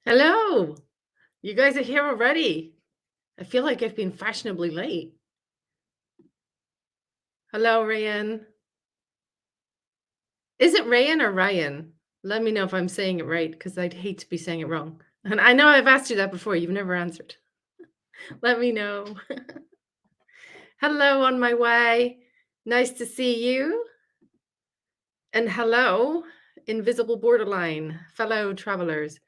Hello. You guys are here already. I feel like I've been fashionably late. Hello, Ryan. Is it Ryan or Ryan? Let me know if I'm saying it right because I'd hate to be saying it wrong. And I know I've asked you that before. You've never answered. Let me know. Hello, on my way. Nice to see you. And hello, invisible borderline, fellow travelers.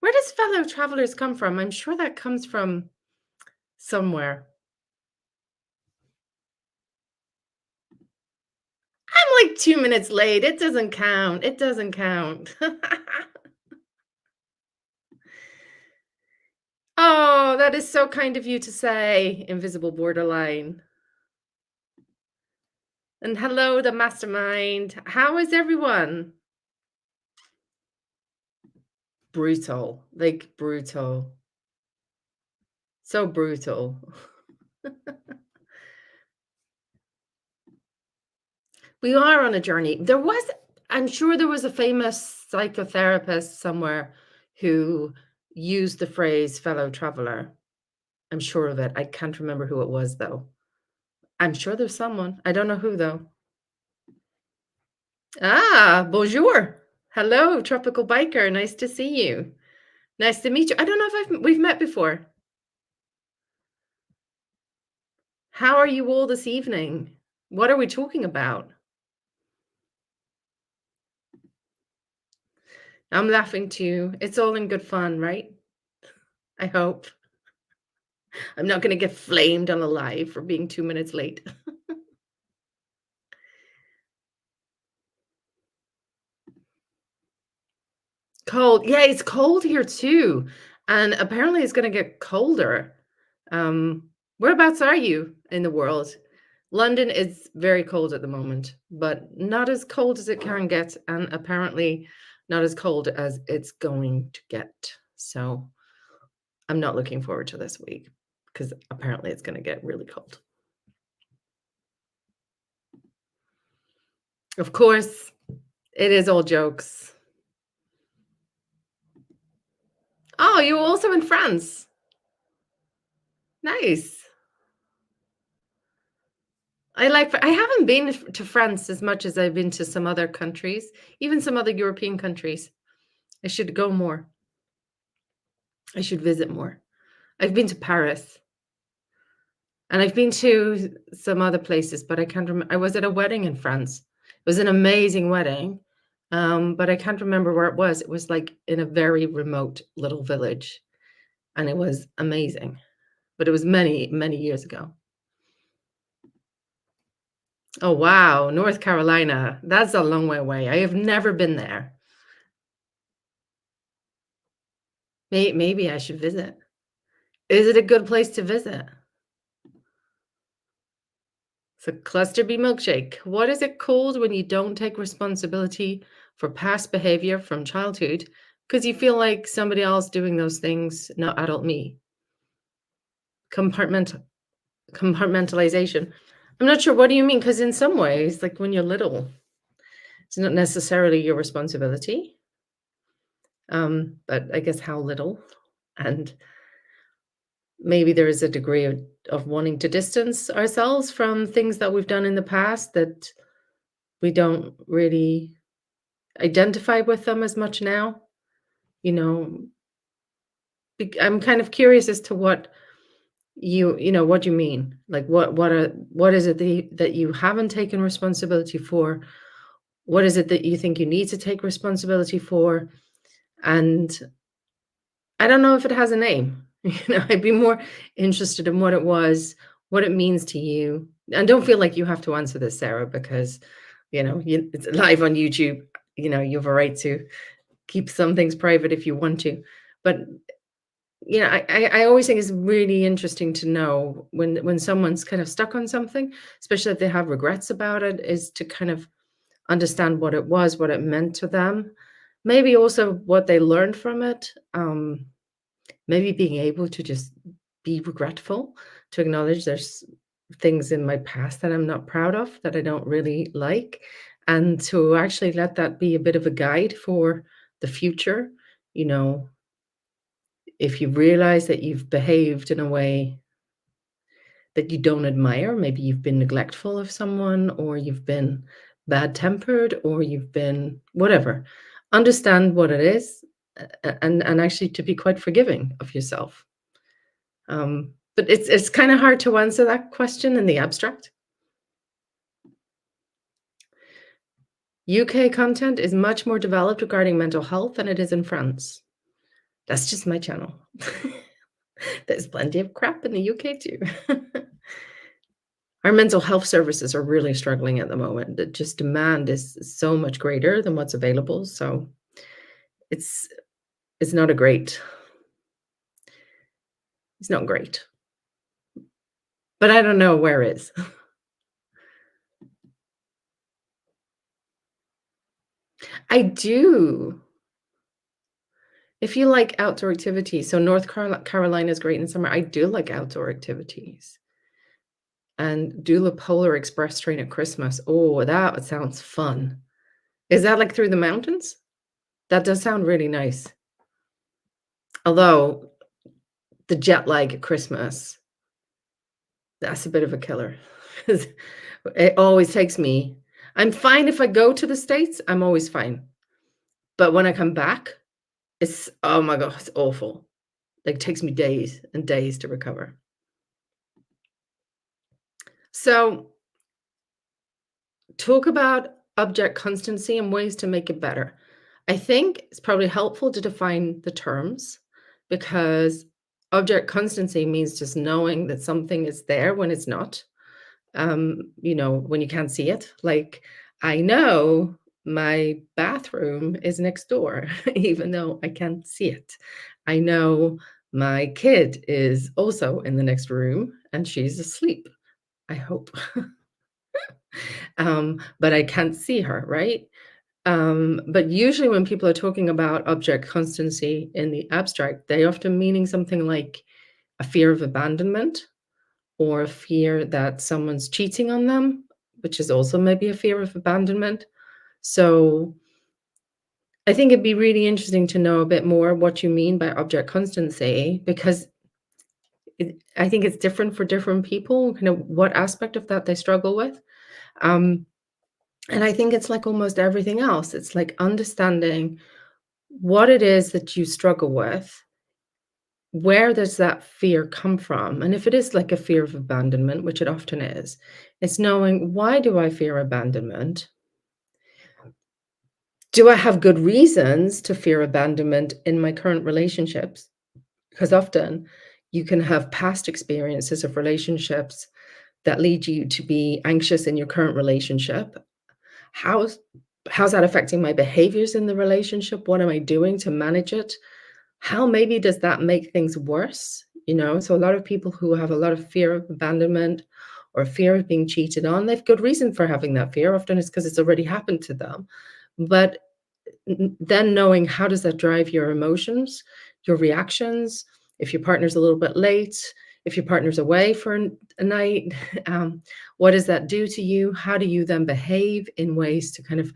Where does fellow travelers come from? I'm sure that comes from somewhere. I'm like 2 minutes late. It doesn't count. It doesn't count. Oh, that is so kind of you to say, invisible borderline. And hello, the mastermind. How is everyone? Brutal, like brutal. So brutal. We are on a journey. I'm sure there was a famous psychotherapist somewhere who used the phrase fellow traveler. I'm sure of it. I can't remember who it was, though. I'm sure there's someone. I don't know who, though. Ah, bonjour. Hello, tropical biker. Nice to see you. Nice to meet you. I don't know if we've met before. How are you all this evening? What are we talking about? I'm laughing too. It's all in good fun, right? I hope. I'm not going to get flamed on a live for being 2 minutes late. Cold. Yeah, it's cold here too. And apparently it's going to get colder. Whereabouts are you in the world? London is very cold at the moment, but not as cold as it can get, and apparently not as cold as it's going to get. So I'm not looking forward to this week because apparently it's going to get really cold. Of course, it is all jokes. Oh, you're also in France. Nice. I haven't been to France as much as I've been to some other countries, even some other European countries. I should go more. I should visit more. I've been to Paris and I've been to some other places, but I can't remember. I was at a wedding in France. It was an amazing wedding, but I can't remember where it was. It was like in a very remote little village, and it was amazing. But it was many, many years ago. Oh, wow. North Carolina. That's a long way away. I have never been there. Maybe I should visit. Is it a good place to visit? It's a cluster B milkshake. What is it called when you don't take responsibility for past behavior from childhood because you feel like somebody else doing those things, not adult me? Compartment compartmentalization. I'm not sure. What do you mean? Because in some ways, like when you're little, it's not necessarily your responsibility. But I guess how little, and maybe there is a degree of wanting to distance ourselves from things that we've done in the past that we don't really identify with them as much now. You know, I'm kind of curious as to what what you mean. Like what is it that you haven't taken responsibility for? What is it that you think you need to take responsibility for? And I don't know if it has a name. I'd be more interested in what it was, what it means to you. And don't feel like you have to answer this, Sarah, because it's live on YouTube. You have a right to keep some things private if you want to. But I always think it's really interesting to know when someone's kind of stuck on something, especially if they have regrets about it, is to kind of understand what it was, what it meant to them, maybe also what they learned from it. Maybe being able to just be regretful, to acknowledge there's things in my past that I'm not proud of, that I don't really like, and to actually let that be a bit of a guide for the future, you know, if you realize that you've behaved in a way that you don't admire, maybe you've been neglectful of someone, or you've been bad-tempered, or you've been whatever. Understand what it is, and actually to be quite forgiving of yourself. But it's kinda hard to answer that question in the abstract. UK content is much more developed regarding mental health than it is in France. That's just my channel. There's plenty of crap in the UK too. Our mental health services are really struggling at the moment. The just demand is so much greater than what's available, so it's it's not a great it's not great. But I don't know where is. I do. If you like outdoor activities, so North Carolina is great in summer. I do like outdoor activities. And do the Polar Express train at Christmas. Oh, that sounds fun. Is that, like, through the mountains? That does sound really nice. Although, the jet lag at Christmas, that's a bit of a killer. 'Cause it always takes me I'm fine if I go to the States, I'm always fine. But when I come back, it's oh my god, it's awful. Like, it takes me days and days to recover. So, talk about object constancy and ways to make it better. I think it's probably helpful to define the terms because object constancy means just knowing that something is there when it's not. When you can't see it. Like, I know my bathroom is next door, even though I can't see it. I know my kid is also in the next room and she's asleep, I hope. But I can't see her, right? But usually when people are talking about object constancy in the abstract, they often meaning something like a fear of abandonment or a fear that someone's cheating on them, which is also maybe a fear of abandonment. So I think it'd be really interesting to know a bit more what you mean by object constancy because I think it's different for different people, kind of what aspect of that they struggle with. Um, and I think it's like almost everything else. It's like understanding what it is that you struggle with. Where does that fear come from? And if it is like a fear of abandonment, which it often is, it's knowing why do I fear abandonment? Do I have good reasons to fear abandonment in my current relationships? Because often you can have past experiences of relationships that lead you to be anxious in your current relationship. How's how's that affecting my behaviors in the relationship? What am I doing to manage it? How maybe does that make things worse? So a lot of people who have a lot of fear of abandonment or fear of being cheated on, they've good reason for having that fear. Often it's because it's already happened to them. But then knowing how does that drive your emotions, your reactions, if your partner's a little bit late, if your partner's away for a night, what does that do to you? How do you then behave in ways to kind of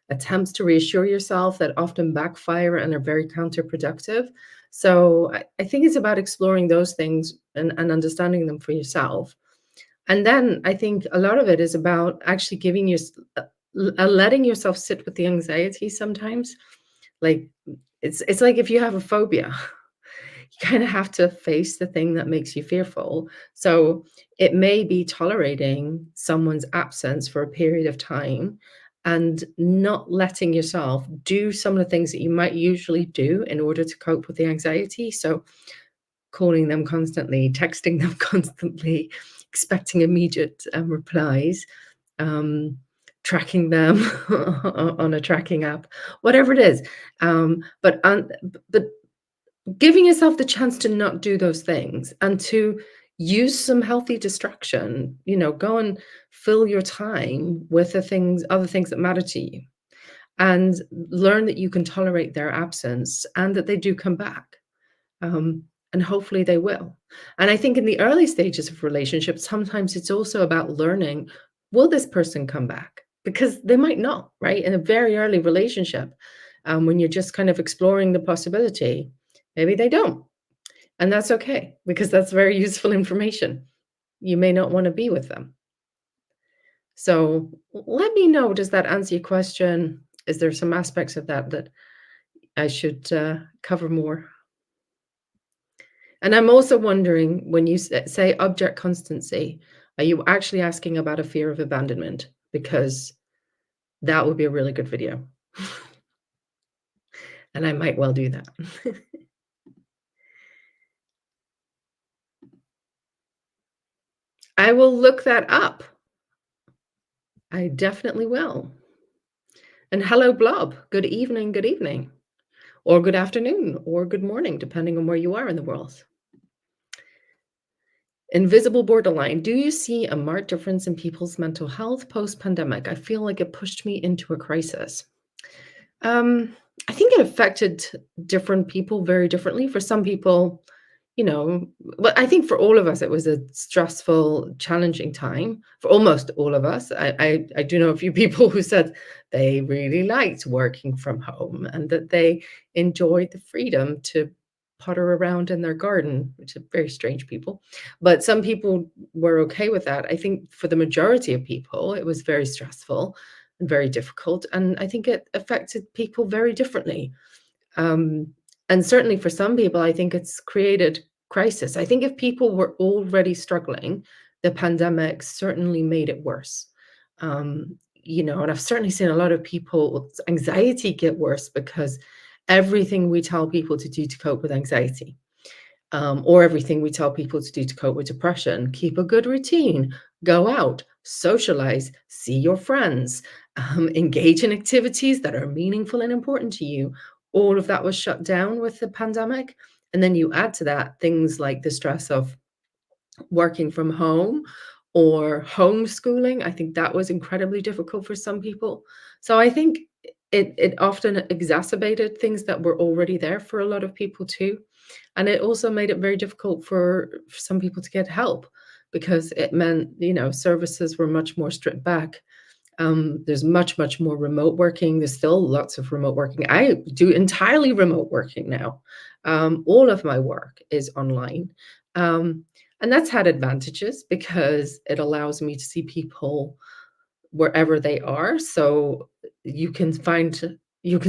attempts to reassure yourself that often backfire and are very counterproductive? So I think it's about exploring those things and understanding them for yourself. And then I think a lot of it is about actually giving you letting yourself sit with the anxiety sometimes. Like it's like if you have a phobia, you kind of have to face the thing that makes you fearful. So it may be tolerating someone's absence for a period of time and not letting yourself do some of the things that you might usually do in order to cope with the anxiety. So calling them constantly, texting them constantly, expecting immediate replies, um, tracking them on a tracking app, whatever it is. But giving yourself the chance to not do those things and to use some healthy distraction, go and fill your time with other things that matter to you, and learn that you can tolerate their absence and that they do come back. Um, and hopefully they will. And I think in the early stages of relationships, sometimes it's also about learning, will this person come back? Because they might not, right? In a very early relationship, when you're just kind of exploring the possibility, maybe they don't. And that's okay because that's very useful information. You may not want to be with them. So let me know, does that answer your question? Is there some aspects of that that I should cover more? And I'm also wondering when you say object constancy, are you actually asking about a fear of abandonment? Because that would be a really good video. And I might well do that. I will look that up. I definitely will. And hello, Blob. Good evening, or good afternoon, or good morning, depending on where you are in the world. Invisible borderline. Do you see a marked difference in people's mental health post-pandemic? I feel like it pushed me into a crisis. Um, I think it affected different people very differently. For some people, but I think for all of us, it was a stressful, challenging time. For almost all of us, I do know a few people who said they really liked working from home and that they enjoyed the freedom to potter around in their garden, which are very strange people. But some people were okay with that. I think for the majority of people, it was very stressful and very difficult. And I think it affected people very differently. Um, and certainly for some people, I think it's created crisis. I think if people were already struggling, the pandemic certainly made it worse. And I've certainly seen a lot of people's anxiety get worse because everything we tell people to do to cope with anxiety, or everything we tell people to do to cope with depression, keep a good routine, go out, socialize, see your friends, engage in activities that are meaningful and important to you. All of that was shut down with the pandemic. And then you add to that things like the stress of working from home or homeschooling. I think that was incredibly difficult for some people. So I think it often exacerbated things that were already there for a lot of people too. And it also made it very difficult for some people to get help because it meant, services were much more stripped back. There's much, much more remote working. There's still lots of remote working. I do entirely remote working now. All of my work is online. Um, and that's had advantages because it allows me to see people wherever they are. So you can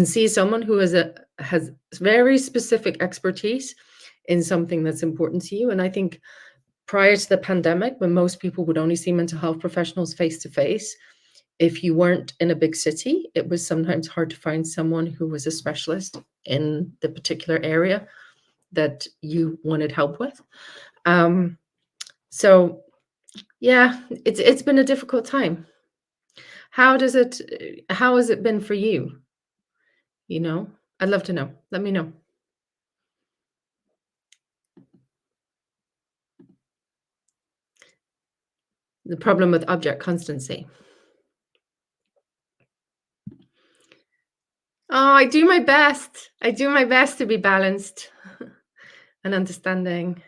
see someone who has very specific expertise in something that's important to you. And I think prior to the pandemic, when most people would only see mental health professionals face to face, if you weren't in a big city, it was sometimes hard to find someone who was a specialist in the particular area that you wanted help with. Um, so yeah, it's been a difficult time. How has it been for you? You know? I'd love to know. Let me know. The problem with object constancy. Oh, I do my best. I do my best to be balanced and understanding.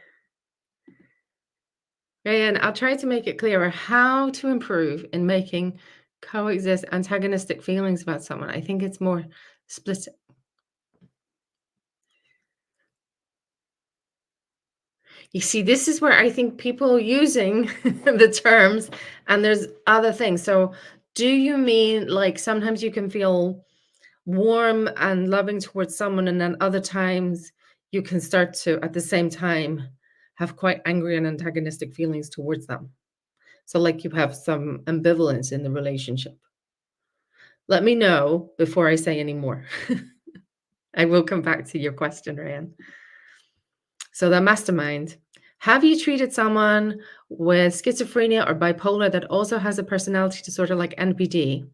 And I'll try to make it clearer how to improve in making coexist antagonistic feelings about someone. I think it's more split. You see, this is where I think people using the terms and there's other things. So, do you mean like sometimes you can feel warm and loving towards someone, and then other times you can start to, at the same time, have quite angry and antagonistic feelings towards them? So, like you have some ambivalence in the relationship. Let me know before I say any more. I will come back to your question, Ryan. So the mastermind. Have you treated someone with schizophrenia or bipolar that also has a personality disorder like NPD?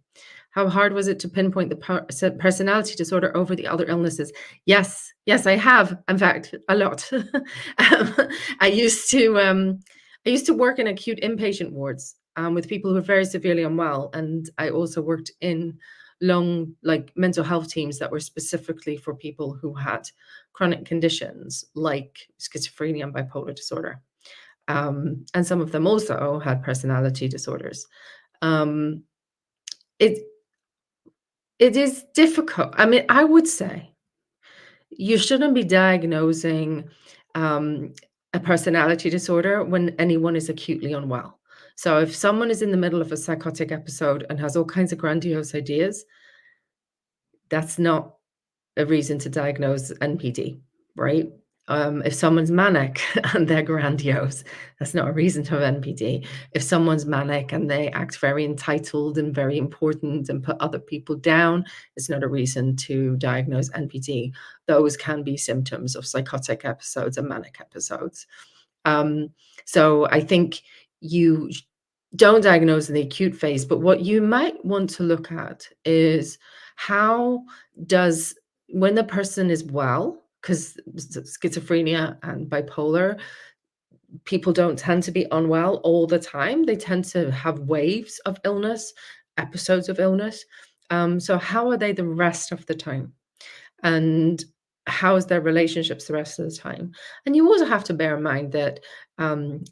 How hard was it to pinpoint the personality disorder over the other illnesses? Yes, yes, I have. In fact, a lot. um, I used to um, I used to work in acute inpatient wards with people who are very severely unwell, and I also worked in like mental health teams that were specifically for people who had chronic conditions like schizophrenia and bipolar disorder. And some of them also had personality disorders. Um, it it is difficult. I mean, I would say you shouldn't be diagnosing um, a personality disorder when anyone is acutely unwell. So if someone is in the middle of a psychotic episode and has all kinds of grandiose ideas, that's not a reason to diagnose NPD, right? If someone's manic and they're grandiose, that's not a reason to have NPD. If someone's manic and they act very entitled and very important and put other people down, it's not a reason to diagnose NPD. Those can be symptoms of psychotic episodes and manic episodes. Um, so I think you don't diagnose in the acute phase, but what you might want to look at is how does when the person is well, because schizophrenia and bipolar, people don't tend to be unwell all the time. They tend to have waves of illness, episodes of illness. So how are they the rest of the time? And how is their relationships the rest of the time? And you also have to bear in mind that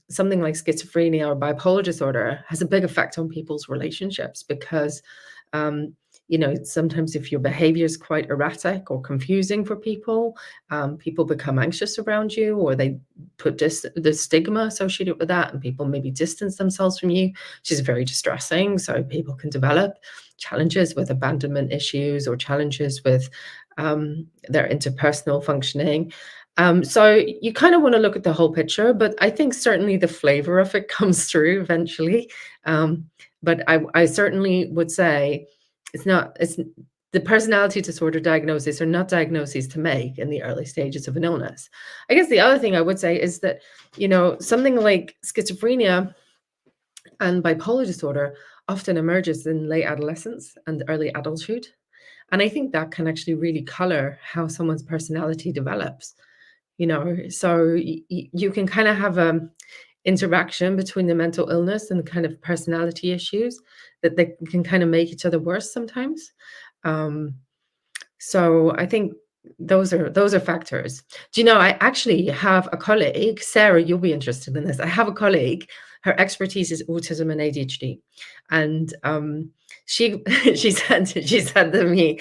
something like schizophrenia or bipolar disorder has a big effect on people's relationships because, um, sometimes if your behavior is quite erratic or confusing for people, people become anxious around you, or they put the stigma associated with that, and people maybe distance themselves from you, which is very distressing. So people can develop challenges with abandonment issues or challenges with their interpersonal functioning. So you kind of want to look at the whole picture, but I think certainly the flavor of it comes through eventually. But I certainly would say it's the personality disorder diagnoses are not diagnoses to make in the early stages of an illness. I guess the other thing I would say is that, something like schizophrenia and bipolar disorder often emerges in late adolescence and early adulthood. And I think that can actually really color how someone's personality develops, so you can kind of have a interaction between the mental illness and kind of personality issues that they can kind of make each other worse sometimes. Um, so I think those are factors. Do you know, I actually have a colleague, Sarah, you'll be interested in this. I have a colleague, her expertise is autism and ADHD. And she she said to me,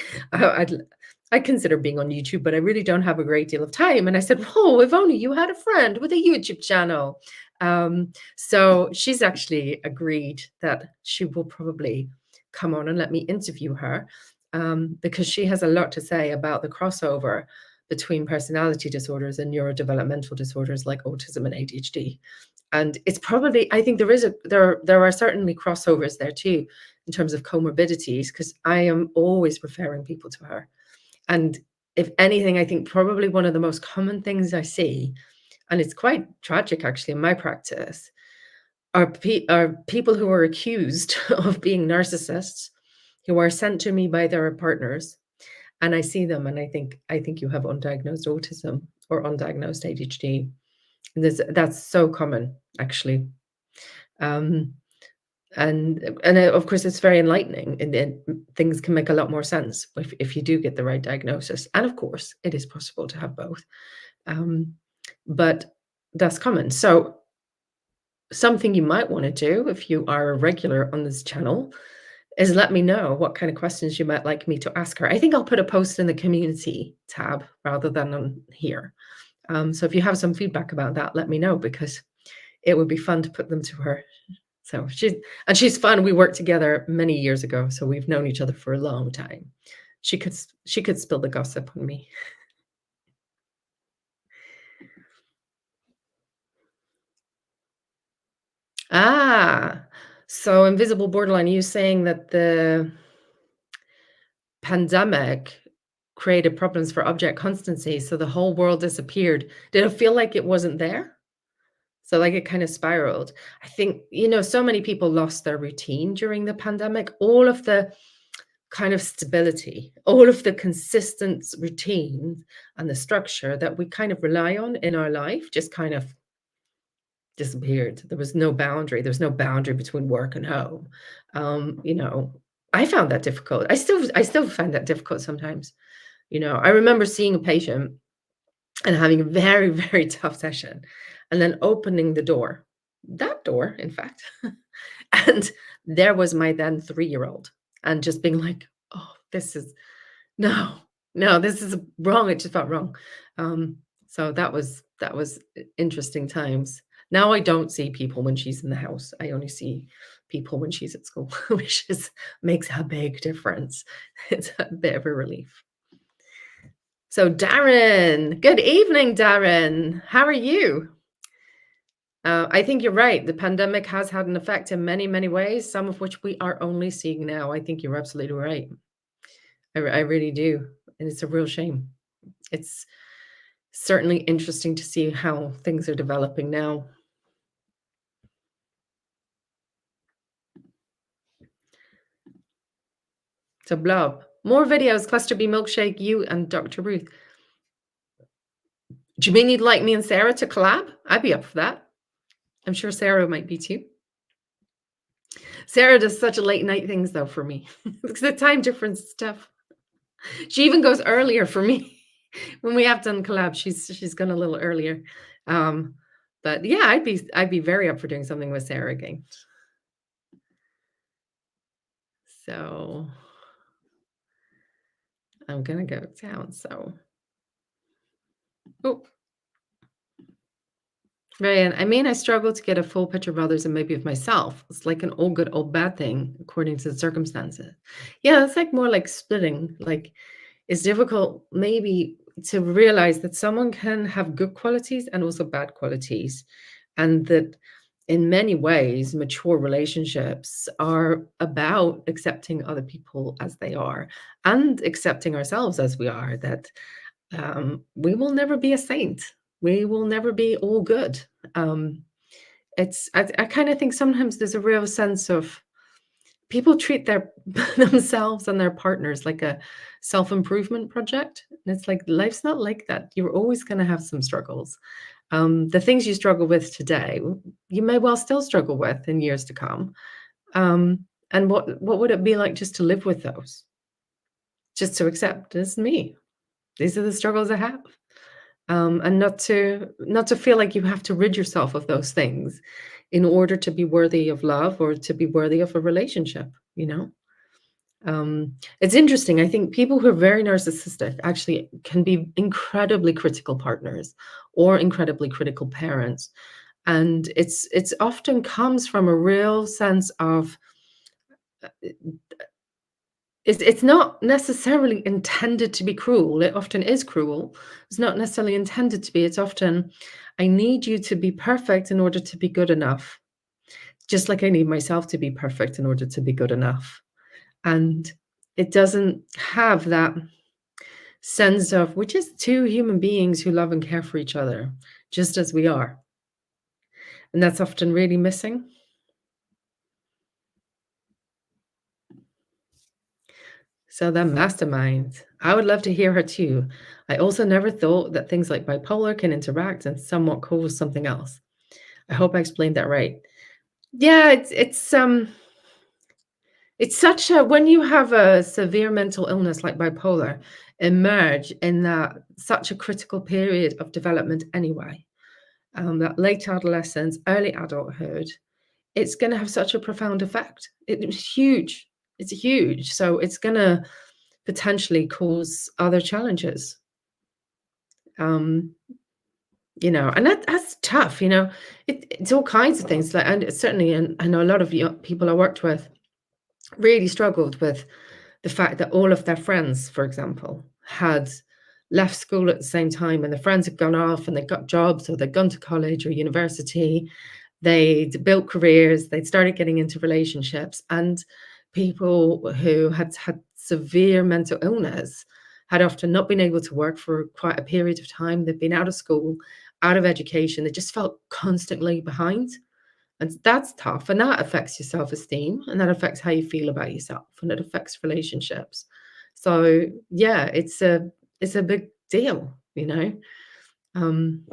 I consider being on YouTube, but I really don't have a great deal of time. And I said, "Whoa, if only you had a friend with a YouTube channel." So she's actually agreed that she will probably come on and let me interview her, because she has a lot to say about the crossover between personality disorders and neurodevelopmental disorders like autism and ADHD. And it's probably, I think there are certainly crossovers there too in terms of comorbidities, because I am always referring people to her. And if anything, I think probably one of the most common things I see, and it's quite tragic actually in my practice, are people who are accused of being narcissists, who are sent to me by their partners, and I see them and I think you have undiagnosed autism or undiagnosed ADHD. That's so common, actually. Um, and of course, it's very enlightening, and then things can make a lot more sense if you do get the right diagnosis. And of course, it is possible to have both, um, but that's common. So something you might want to do if you are a regular on this channel is let me know what kind of questions you might like me to ask her. I think I'll put a post in the community tab rather than on here. So if you have some feedback about that, let me know, because it would be fun to put them to her. So she's fun. We worked together many years ago, so we've known each other for a long time. She could spill the gossip on me. Ah, so invisible borderline. You saying that the pandemic created problems for object constancy, so the whole world disappeared. Did it feel like it wasn't there? So, like, it kind of spiraled. I think, so many people lost their routine during the pandemic. All of the kind of stability, all of the consistent routine and the structure that we kind of rely on in our life just kind of disappeared. There was no boundary. There was no boundary between work and home. I found that difficult. I still find that difficult sometimes. I remember seeing a patient and having a very, very tough session, and then opening the door, that door, in fact, and there was my then 3-year-old, and just being like, "Oh, this is no, no, this is wrong." It just felt wrong. Um, So that was interesting times. Now I don't see people when she's in the house. I only see people when she's at school, which is makes a big difference. It's a bit of a relief. So Darren, good evening, Darren. How are you? I think you're right. The pandemic has had an effect in many, many ways, some of which we are only seeing now. I think you're absolutely right. I really do. And it's a real shame. It's certainly interesting to see how things are developing now. So, Blob, more videos, Cluster B Milkshake, you and Dr. Ruth. Do you mean you'd like me and Sarah to collab? I'd be up for that. I'm sure Sarah might be too. Sarah does such a late night things though for me. Because the time difference is tough. She even goes earlier for me. When we have done collabs, she's gone a little earlier. Um, but yeah, I'd be very up for doing something with Sarah again. So I'm gonna go down. So oh, Ryan, I mean, I struggle to get a full picture of others and maybe of myself. It's like an all good, all bad thing according to the circumstances. Yeah, it's like more like splitting. Like it's difficult maybe to realize that someone can have good qualities and also bad qualities, and that in many ways, mature relationships are about accepting other people as they are and accepting ourselves as we are. That we will never be a saint. We will never be all good. Um, I kind of think sometimes there's a real sense of people treat their themselves and their partners like a self-improvement project. And it's like life's not like that. You're always going to have some struggles. The things you struggle with today, you may well still struggle with in years to come. And what would it be like just to live with those? Just to accept this is me. These are the struggles I have. And not to feel like you have to rid yourself of those things in order to be worthy of love or to be worthy of a relationship, you know? It's interesting. I think people who are very narcissistic actually can be incredibly critical partners or incredibly critical parents. And it's often comes from a real sense of it's not necessarily intended to be cruel. It often is cruel. It's not necessarily intended to be. It's often, I need you to be perfect in order to be good enough, just like I need myself to be perfect in order to be good enough. And it doesn't have that sense of we're just two human beings who love and care for each other, just as we are. And that's often really missing. So the mastermind, I would love to hear her too. I also never thought that things like bipolar can interact and somewhat cause something else. I hope I explained that right. Yeah, it's such a when you have a severe mental illness like bipolar, emerge in that such a critical period of development anyway. That late adolescence, early adulthood, it's going to have such a profound effect. It's huge. It's huge. So it's going to potentially cause other challenges. Um, and that's tough. It's all kinds of things. Like, and certainly, and I know a lot of young people I worked with really struggled with the fact that all of their friends, for example, had left school at the same time, and the friends had gone off and they got jobs or they'd gone to college or university. They'd built careers, they'd started getting into relationships, and people who had had severe mental illness had often not been able to work for quite a period of time. They've been out of school, out of education. They just felt constantly behind. And that's tough. And that affects your self-esteem and that affects how you feel about yourself and it affects relationships. So yeah, it's a big deal, you know. Um,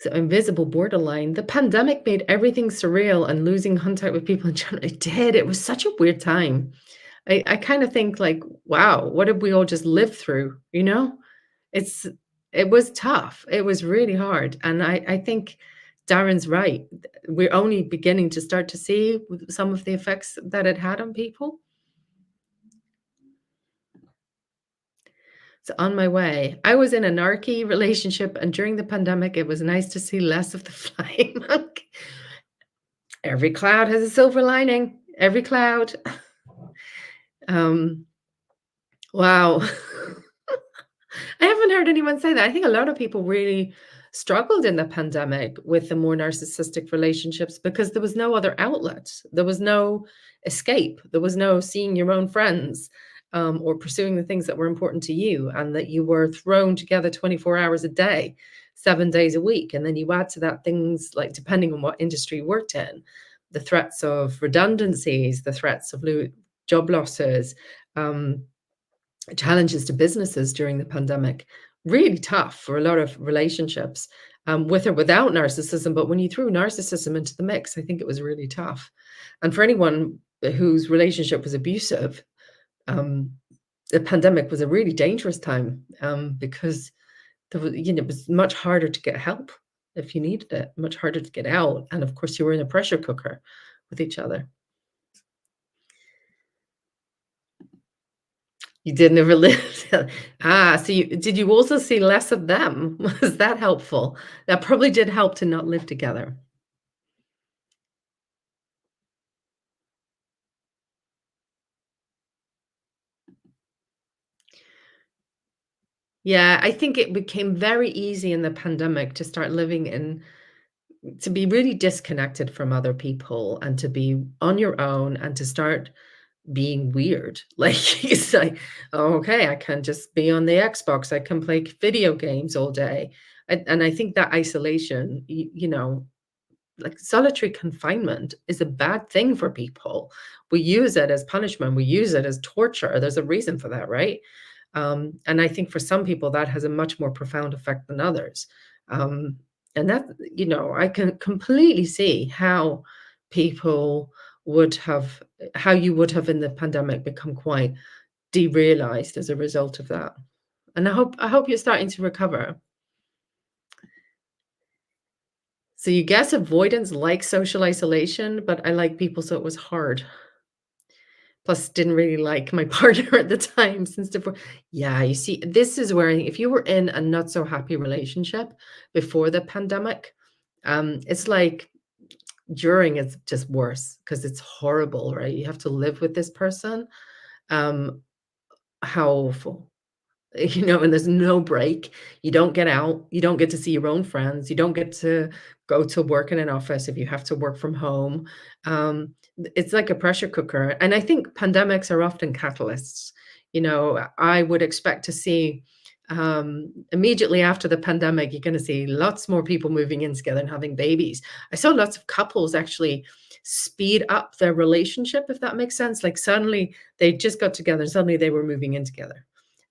So invisible borderline. The pandemic made everything surreal and losing contact with people in general. It did. It was such a weird time. I kind of think like, wow, what did we all just live through? It's it was tough. It was really hard. And I think Darren's right. We're only beginning to start to see some of the effects that it had on people. It's on my way. I was in a narky relationship, and during the pandemic, it was nice to see less of the flying monk. Every cloud has a silver lining. Every cloud. Um, wow. I haven't heard anyone say that. I think a lot of people really struggled in the pandemic with the more narcissistic relationships because there was no other outlet. There was no escape. There was no seeing your own friends or pursuing the things that were important to you, and that you were thrown together 24 hours a day, 7 days a week. And then you add to that things like, depending on what industry you worked in, the threats of redundancies, the threats of job losses. Challenges to businesses during the pandemic. Really tough for a lot of relationships, with or without narcissism. But when you threw narcissism into the mix, I think it was really tough. And for anyone whose relationship was abusive, um, the pandemic was a really dangerous time, because it was much harder to get help if you needed it, much harder to get out. And of course, you were in a pressure cooker with each other. You did never live. So did you also see less of them? Was that helpful? That probably did help to not live together. Yeah, I think it became very easy in the pandemic to start living in to be really disconnected from other people and to be on your own and to start being weird. Like, it's like, "Oh, okay, I can just be on the Xbox. I can play video games all day." And I think that isolation, like, solitary confinement is a bad thing for people. We use it as punishment, we use it as torture. There's a reason for that, right? And I think for some people that has a much more profound effect than others. Um, and that, I can completely see people would have, how you would have in the pandemic become quite derealized as a result of that. And I hope you're starting to recover. So you guess avoidance like social isolation, but I like people, so it was hard. Plus, didn't really like my partner at the time since divorce. Yeah, you see, this is where I think if you were in a not so happy relationship before the pandemic, it's like during it's just worse because it's horrible, right? You have to live with this person. Um, how awful. And there's no break. You don't get out. You don't get to see your own friends. You don't get to go to work in an office if you have to work from home. It's like a pressure cooker. And I think pandemics are often catalysts. I would expect to see immediately after the pandemic, you're going to see lots more people moving in together and having babies. I saw lots of couples actually speed up their relationship, if that makes sense. Like suddenly they just got together and suddenly they were moving in together.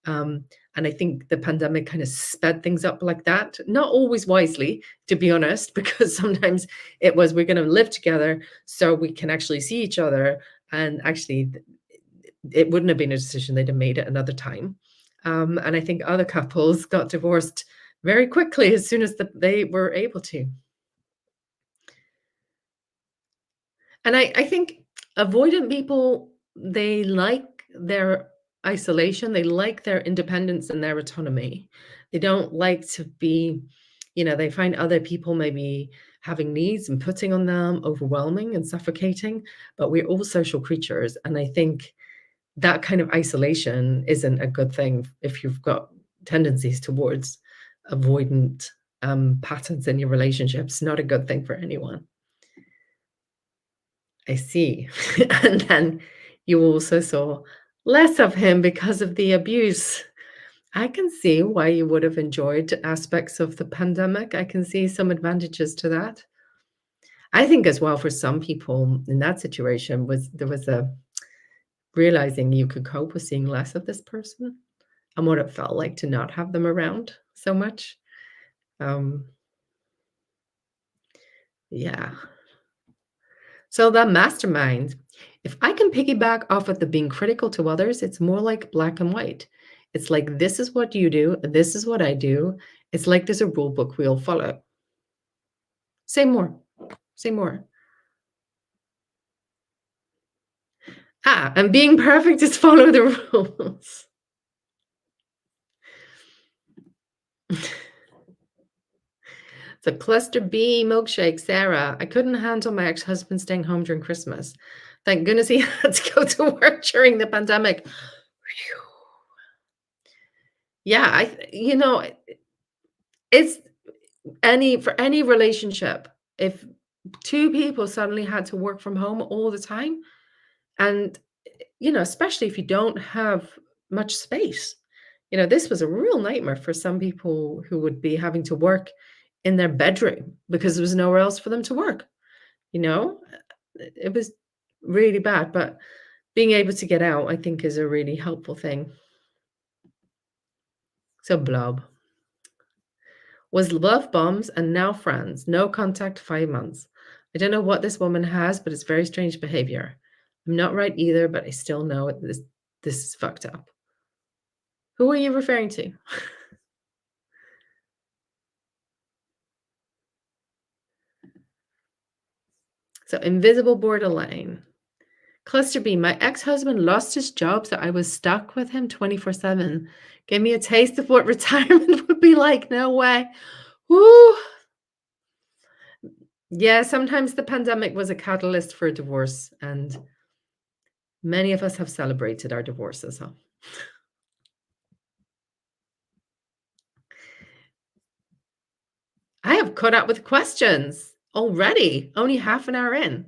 Um, and I think the pandemic kind of sped things up like that. Not always wisely, to be honest, because sometimes it was we're going to live together so we can actually see each other. And actually, it wouldn't have been a decision they'd have made at another time. And I think other couples got divorced very quickly as soon as they were able to. And I think avoidant people, they like their isolation, they like their independence and their autonomy. They don't like to be, they find other people maybe having needs and putting on them overwhelming and suffocating, but we're all social creatures. And I think that kind of isolation isn't a good thing if you've got tendencies towards avoidant patterns in your relationships. Not a good thing for anyone. I see. And then you also saw less of him because of the abuse. I can see why you would have enjoyed aspects of the pandemic. I can see some advantages to that. I think as well for some people in that situation was there was a realizing you could cope with seeing less of this person and what it felt like to not have them around so much. Um, yeah. So the mastermind, if I can piggyback off of the being critical to others, it's more like black and white. It's like, this is what you do, this is what I do. It's like there's a rule book we'll follow. Say more. Say more. And being perfect is follow the rules. So cluster B milkshake, Sarah. I couldn't handle my ex-husband staying home during Christmas. Thank goodness he had to go to work during the pandemic. Phew. Yeah, it's for any relationship, if two people suddenly had to work from home all the time, and especially if you don't have much space. This was a real nightmare for some people who would be having to work in their bedroom because there was nowhere else for them to work. You know, it was really bad, but being able to get out, I think, is a really helpful thing. So, blob was love bombs and now friends. No contact, 5 months. I don't know what this woman has, but it's very strange behavior. I'm not right either, but I still know this is fucked up. Who are you referring to? So, invisible borderline. Cluster B, my ex-husband lost his job, so I was stuck with him 24/7. Gave me a taste of what retirement would be like. No way. Woo! Yeah, sometimes the pandemic was a catalyst for divorce, and many of us have celebrated our divorces, huh? I have caught up with questions already, only half an hour in.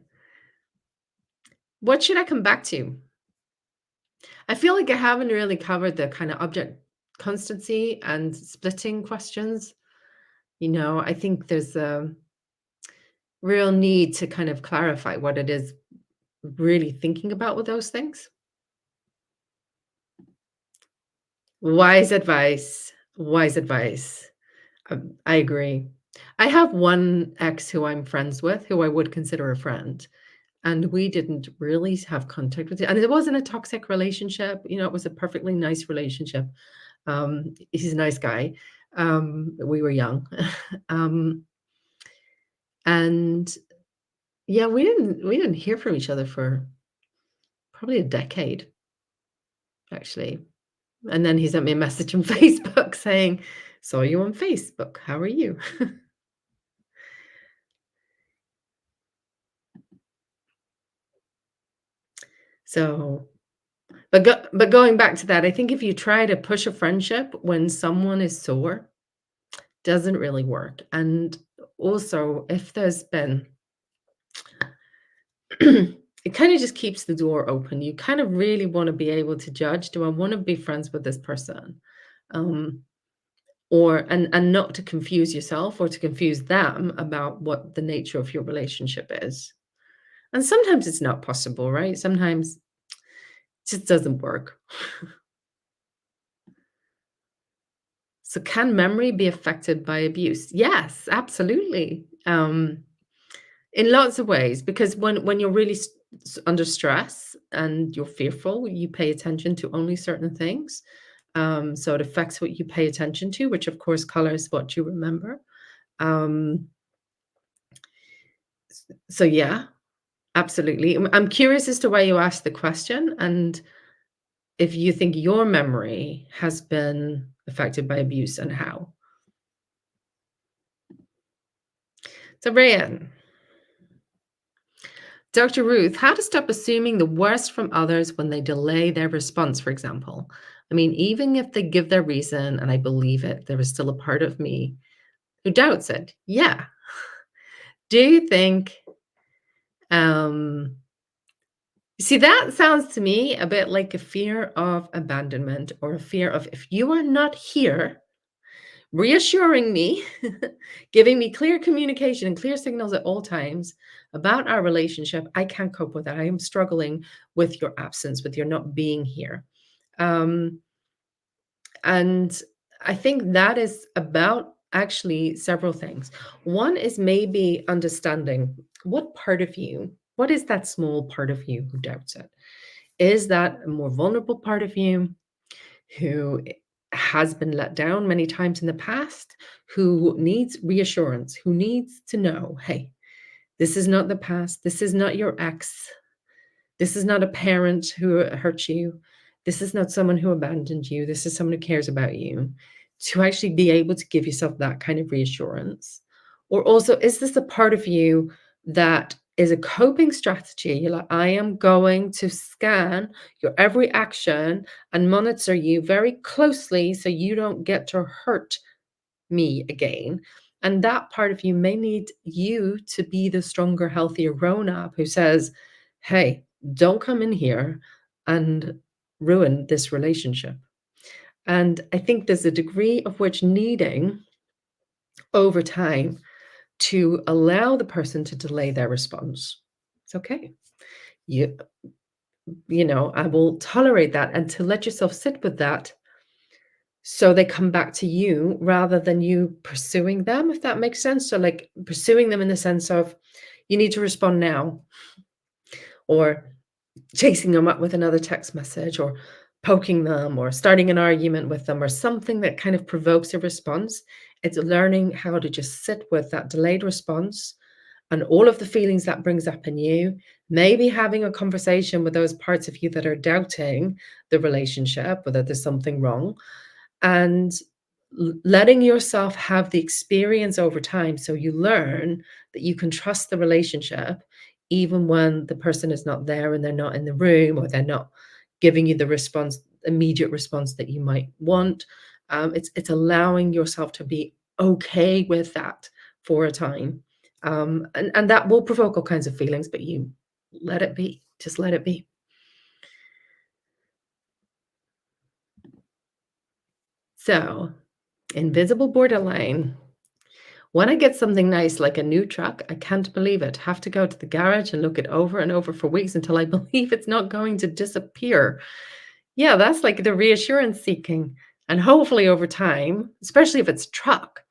What should I come back to? I feel like I haven't really covered the kind of object constancy and splitting questions. I think there's a real need to kind of clarify what it is really thinking about with those things. Wise advice. Wise advice. I agree. I have one ex who I'm friends with, who I would consider a friend, and we didn't really have contact with it. And it wasn't a toxic relationship. It was a perfectly nice relationship. He's a nice guy. We were young. um, and yeah, we didn't hear from each other for probably a decade, actually. And then he sent me a message on Facebook saying, "Saw you on Facebook. How are you?" So, but going back to that, I think if you try to push a friendship when someone is sore, doesn't really work. And also, if there's been it kind of just keeps the door open. You kind of really want to be able to judge, do I want to be friends with this person? Um, or and not to confuse yourself or to confuse them about what the nature of your relationship is. And sometimes it's not possible, right? Sometimes it just doesn't work. So can memory be affected by abuse? Yes, absolutely. In lots of ways, because when you're really under stress and you're fearful, you pay attention to only certain things. So it affects what you pay attention to, which of course colors what you remember. Um, so yeah, absolutely. I'm curious as to why you asked the question and if you think your memory has been affected by abuse and how. So Brian, Dr. Ruth, how to stop assuming the worst from others when they delay their response, for example. I mean, even if they give their reason and I believe it, there is still a part of me who doubts it. Yeah. Do you think, um, see, that sounds to me a bit like a fear of abandonment or a fear of if you are not here, reassuring me, giving me clear communication and clear signals at all times about our relationship, I can't cope with that. I am struggling with your absence, with your not being here. Um, and I think that is about actually several things. One is maybe understanding what part of you, what is that small part of you who doubts it? Is that a more vulnerable part of you who has been let down many times in the past, who needs reassurance, who needs to know, hey, this is not the past. This is not your ex. This is not a parent who hurt you. This is not someone who abandoned you. This is someone who cares about you. to actually be able to give yourself that kind of reassurance? Or also, is this a part of you that is a coping strategy? You're like, I am going to scan your every action and monitor you very closely so you don't get to hurt me again. And that part of you may need you to be the stronger, healthier grown up who says, hey, don't come in here and ruin this relationship. And I think there's a degree of which needing over time to allow the person to delay their response. It's okay. You, I will tolerate that, and to let yourself sit with that so they come back to you rather than you pursuing them, if that makes sense. So, like, pursuing them in the sense of you need to respond now, or chasing them up with another text message, or poking them, or starting an argument with them, or something that kind of provokes a response. It's learning how to just sit with that delayed response and all of the feelings that brings up in you, maybe having a conversation with those parts of you that are doubting the relationship, whether there's something wrong, and letting yourself have the experience over time so you learn that you can trust the relationship even when the person is not there and they're not in the room, or they're not giving you the immediate response that you might want. It's allowing yourself to be okay with that for a time, and that will provoke all kinds of feelings, but you let it be. Just let it be. So, invisible borderline. When I get something nice like a new truck, I can't believe it. Have to go to the garage and look it over and over for weeks until I believe it's not going to disappear. Yeah, that's like the reassurance seeking. And hopefully over time, especially if it's a truck,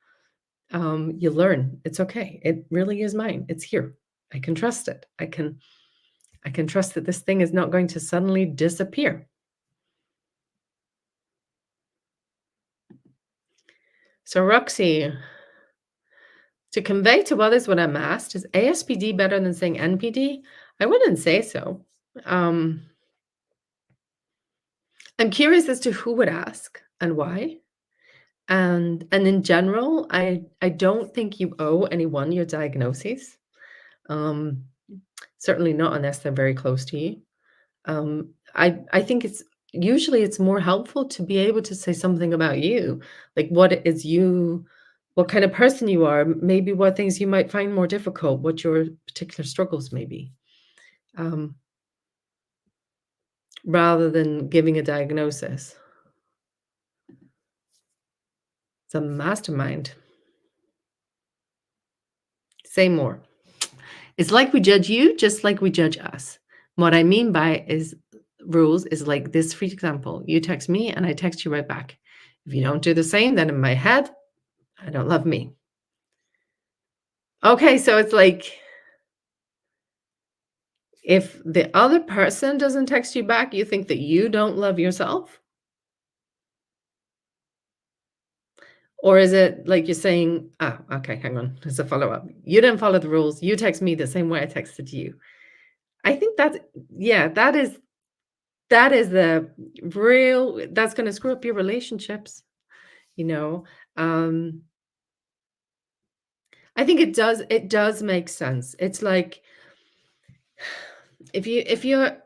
you learn it's okay. It really is mine. It's here. I can trust it. I can trust that this thing is not going to suddenly disappear. So Roxy, to convey to others what I'm asked, is ASPD better than saying NPD? I wouldn't say so. Um, I'm curious as to who would ask and why. And in general, I don't think you owe anyone your diagnoses. Um, Certainly not unless they're very close to you. I think it's more helpful to be able to say something about you, like what kind of person you are, maybe what things you might find more difficult, what your particular struggles may be, um, rather than giving a diagnosis. It's a mastermind. Say more. It's like we judge you just like we judge us. What I mean by is rules is like this, for example, you text me and I text you right back. If you don't do the same, then in my head, I don't love me. Okay, so it's like if the other person doesn't text you back, you think that you don't love yourself? Or is it like you're saying, okay, hang on, there's a follow-up. You didn't follow the rules. You text me the same way I texted you. I think yeah, that is the that's gonna screw up your relationships, you know? Um, I think it does make sense. It's like if you're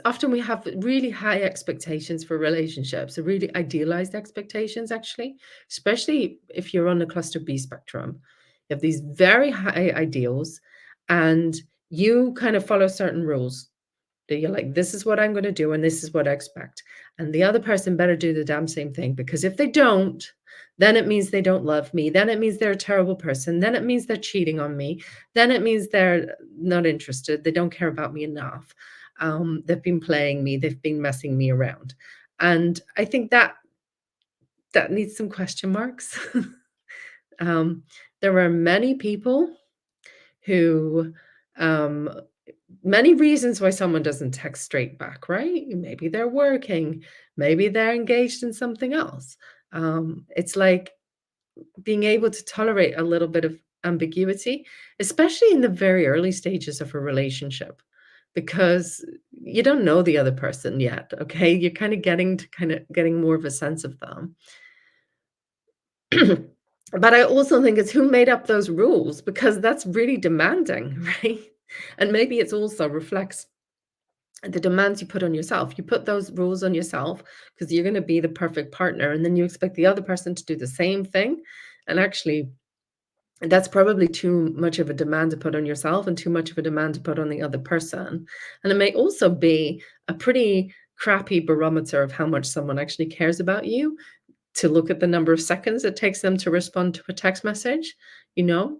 often we have really high expectations for relationships, really idealized expectations, actually, especially if you're on the cluster B spectrum. You have these very high ideals, and you kind of follow certain rules that you're like, this is what I'm going to do, and this is what I expect. And the other person better do the damn same thing, because if they don't, then it means they don't love me. Then it means they're a terrible person. Then it means they're cheating on me. Then it means they're not interested. They don't care about me enough. They've been playing me. They've been messing me around. And I think that needs some question marks. um, there are many people who um, many reasons why someone doesn't text straight back, right? Maybe they're working, maybe they're engaged in something else. It's like being able to tolerate a little bit of ambiguity, especially in the very early stages of a relationship, because you don't know the other person yet. Okay, you're kind of getting more of a sense of them. But I also think it's who made up those rules because that's really demanding, right? And maybe it's also reflects the demands you put on yourself. You put those rules on yourself because you're going to be the perfect partner, and then you expect the other person to do the same thing. And actually, that's probably too much of a demand to put on yourself and too much of a demand to put on the other person. And it may also be a pretty crappy barometer of how much someone actually cares about you to look at the number of seconds it takes them to respond to a text message, you know?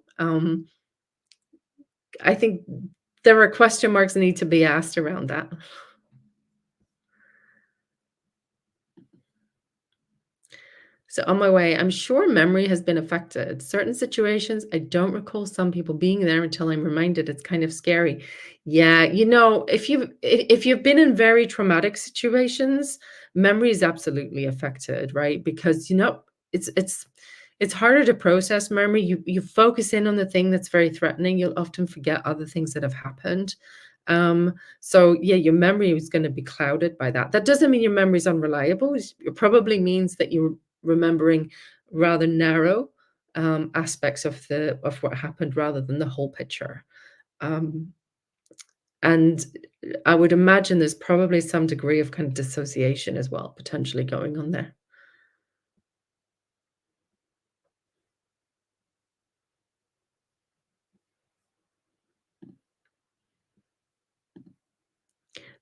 I think there are question marks that need to be asked around that. So on my way, I'm sure memory has been affected. Certain situations, I don't recall some people being there until I'm reminded. It's kind of scary. Yeah, if you've been in very traumatic situations, memory is absolutely affected, right? Because it's harder to process memory. You focus in on the thing that's very threatening. You'll often forget other things that have happened. So yeah, your memory is going to be clouded by that. That doesn't mean your memory is unreliable. It probably means that you're remembering rather narrow aspects of what happened rather than the whole picture. Um, and I would imagine there's probably some degree of kind of dissociation as well, potentially going on there.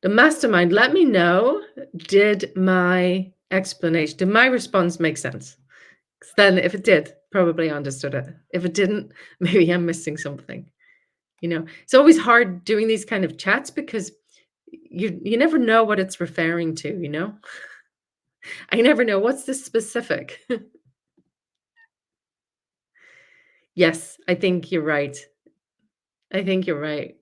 The mastermind, let me know. Did my response make sense? 'Cause then if it did, probably I understood it. If it didn't, maybe I'm missing something. It's always hard doing these kind of chats because you never know what it's referring to. I never know what's the specific. Yes, I think you're right. I think you're right.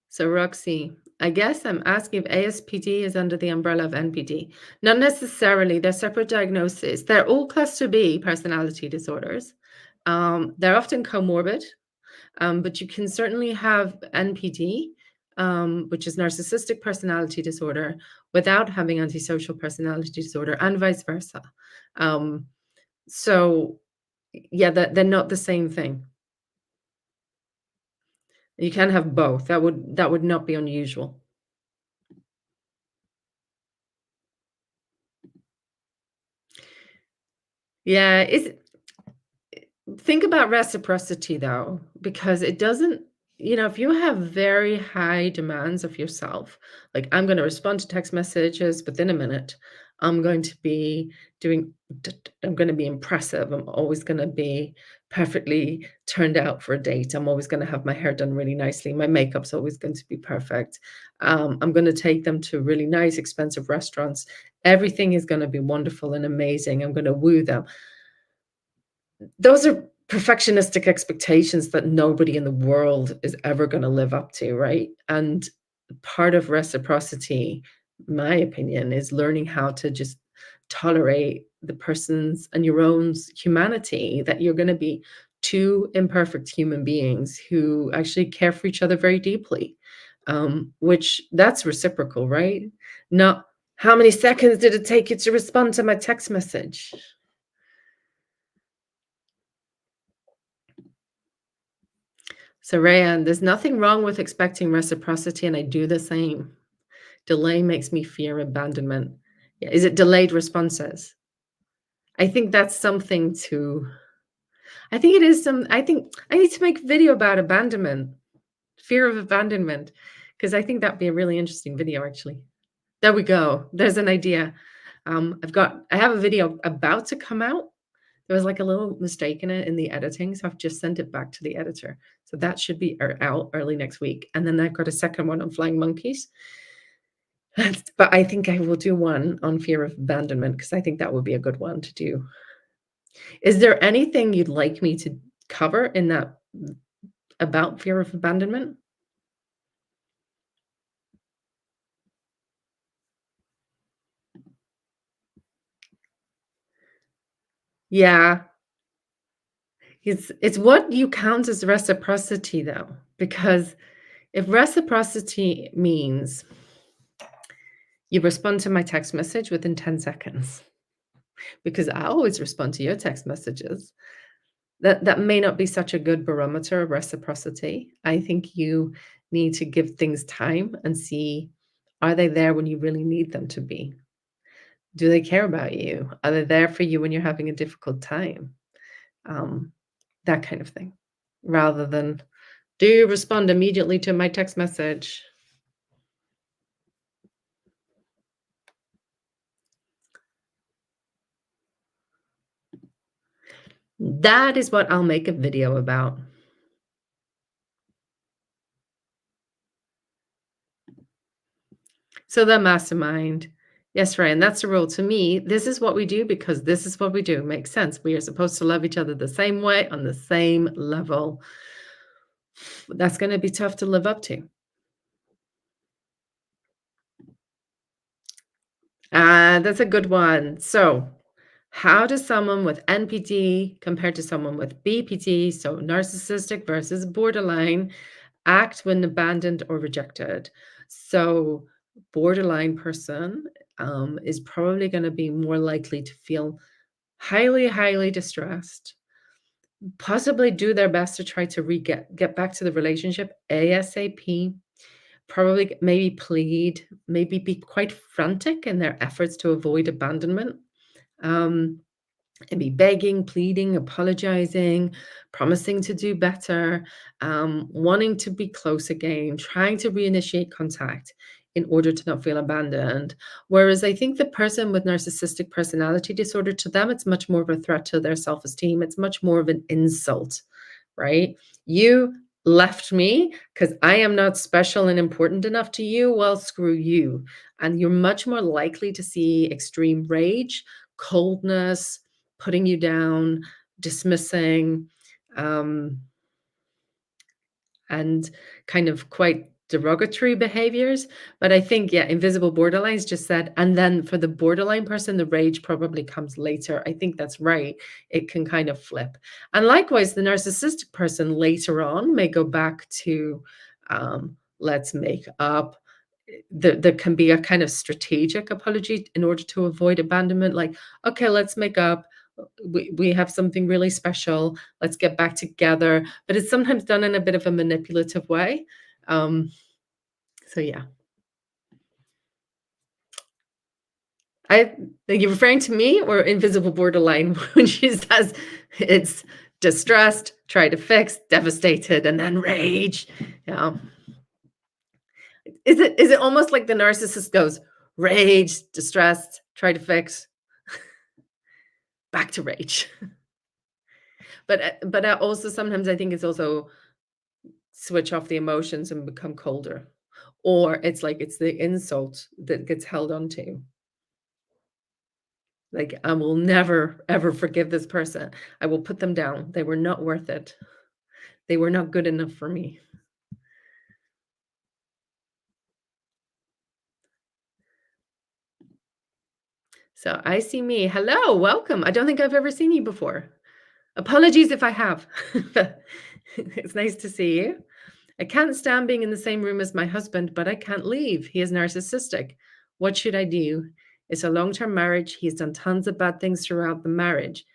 So Roxy, I guess I'm asking if ASPD is under the umbrella of NPD. Not necessarily. They're separate diagnoses. They're all cluster B personality disorders. They're often comorbid. But you can certainly have NPD, which is narcissistic personality disorder, without having antisocial personality disorder, and vice versa. Um, so, yeah, they're not the same thing. You can have both. That would not be unusual. Yeah, think about reciprocity though, because it doesn't, if you have very high demands of yourself, like I'm going to respond to text messages within a minute, I'm going to be doing, I'm going to be impressive, I'm always going to be perfectly turned out for a date, I'm always going to have my hair done really nicely, my makeup's always going to be perfect, I'm going to take them to really nice, expensive restaurants, everything is going to be wonderful and amazing, I'm going to woo them. Those are perfectionistic expectations that nobody in the world is ever gonna live up to, right? And part of reciprocity, my opinion, is learning how to just tolerate the person's and your own humanity, that you're gonna be 2 imperfect human beings who actually care for each other very deeply, which that's reciprocal, right? Not, "How many seconds did it take you to respond to my text message?" So, Rayan, there's nothing wrong with expecting reciprocity, and I do the same. Delay makes me fear abandonment. Yeah, is it delayed responses? I think that's something to. I think it is some. I think I need to make a video about abandonment, fear of abandonment, because I think that'd be a really interesting video, actually. There we go. There's an idea. I have a video about to come out. There was like a little mistake in it in the editing, so I've just sent it back to the editor. So that should be out early next week. And then I've got a second one on flying monkeys. But I think I will do one on fear of abandonment because I think that would be a good one to do. Is there anything you'd like me to cover in that about fear of abandonment? Yeah, it's what you count as reciprocity though, because If reciprocity means you respond to my text message within 10 seconds, because I always respond to your text messages, that may not be such a good barometer of reciprocity. I think you need to give things time and see, are they there when you really need them to be? Do they care about you? Are they there for you when you're having a difficult time? Um, that kind of thing, rather than, do you respond immediately to my text message? That is what I'll make a video about. So the mastermind. Yes, Ryan, that's the rule. To me, this is what we do because this is what we do. Makes sense. We are supposed to love each other the same way on the same level. That's going to be tough to live up to. That's a good one. So, how does someone with NPD compared to someone with BPD, so narcissistic versus borderline, act when abandoned or rejected? So, borderline person is probably going to be more likely to feel highly, highly distressed, possibly do their best to try to get back to the relationship ASAP, probably maybe plead, maybe be quite frantic in their efforts to avoid abandonment. Um, and be begging, pleading, apologizing, promising to do better, wanting to be close again, trying to reinitiate contact in order to not feel abandoned. Whereas I think the person with narcissistic personality disorder, to them, it's much more of a threat to their self esteem. It's much more of an insult, right? You left me because I am not special and important enough to you. Well, screw you. And you're much more likely to see extreme rage, coldness, putting you down, dismissing, um, and kind of quite derogatory behaviors. But I think, yeah, invisible borderlines just said, and then for the borderline person, the rage probably comes later. I think that's right. It can kind of flip. And likewise, the narcissistic person later on may go back to, let's make up. There can be a kind of strategic apology in order to avoid abandonment, like, okay, let's make up. We have something really special. Let's get back together. But it's sometimes done in a bit of a manipulative way. Um, so yeah. I Are you referring to me or invisible borderline when she says it's distressed, try to fix, devastated, and then rage? Yeah. Is it almost like the narcissist goes rage, distressed, try to fix, back to rage? But also sometimes I think it's also switch off the emotions and become colder, or it's like it's the insult that gets held onto. Like, I will never ever forgive this person. I will put them down. They were not worth it. They were not good enough for me. So I see me. Hello, welcome. I don't think I've ever seen you before. Apologies if I have. It's nice to see you. I can't stand being in the same room as my husband, but I can't leave. He is narcissistic. What should I do? It's a long term marriage. He's done tons of bad things throughout the marriage.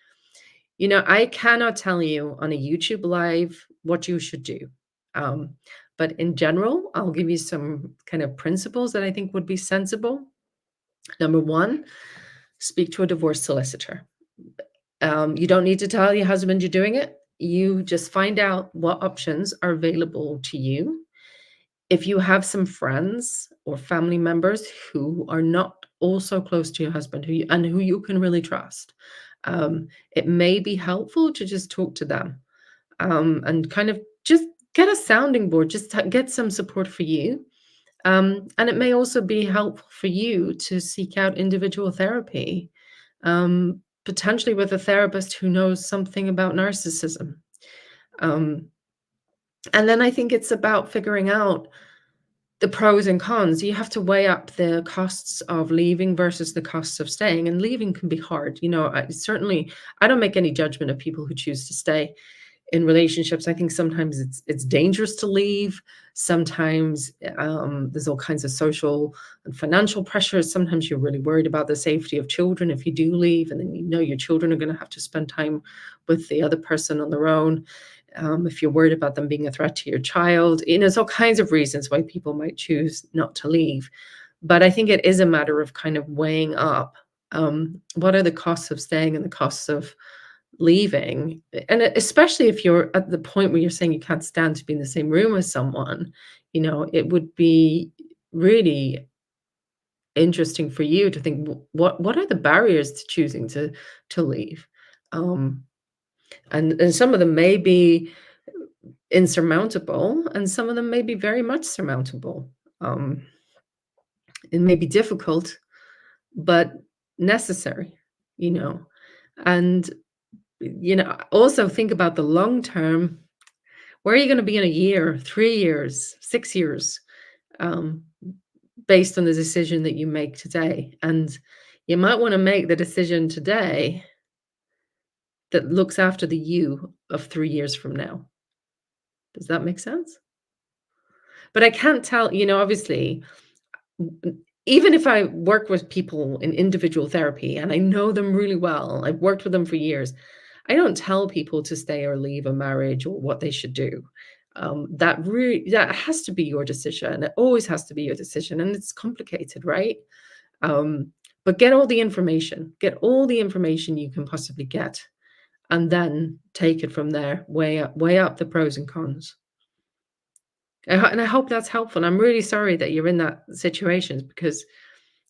I cannot tell you on a YouTube live what you should do. Um, but in general, I'll give you some kind of principles that I think would be sensible. Number one, speak to a divorce solicitor. You don't need to tell your husband you're doing it. You just find out what options are available to you. If you have some friends or family members who are not also close to your husband who you can really trust, it may be helpful to just talk to them, and kind of just get a sounding board, just get some support for you. And it may also be helpful for you to seek out individual therapy, potentially with a therapist who knows something about narcissism. Um, and then I think it's about figuring out the pros and cons. You have to weigh up the costs of leaving versus the costs of staying, and leaving can be hard. I don't make any judgment of people who choose to stay. in relationships. I think sometimes it's dangerous to leave. Sometimes there's all kinds of social and financial pressures. Sometimes you're really worried about the safety of children if you do leave, and then you know your children are going to have to spend time with the other person on their own. If you're worried about them being a threat to your child, there's all kinds of reasons why people might choose not to leave. But I think it is a matter of kind of weighing up what are the costs of staying and the costs of leaving. And especially if you're at the point where you're saying you can't stand to be in the same room as someone, it would be really interesting for you to think what are the barriers to choosing to leave. um and some of them may be insurmountable, and some of them may be very much surmountable. um it may be difficult, but necessary, you know and also think about the long term. Where are you going to be in a year, 3 years, 6 years, um, based on the decision that you make today? And you might want to make the decision today that looks after the you of 3 years from now. Does that make sense? But I can't tell, obviously, even if I work with people in individual therapy and I know them really well, I've worked with them for years, I don't tell people to stay or leave a marriage or what they should do. That has to be your decision. It always has to be your decision, and it's complicated, right? Um, but get all the information. Get all the information you can possibly get, and then take it from there. Weigh up the pros and cons. And I hope that's helpful. And I'm really sorry that you're in that situation, because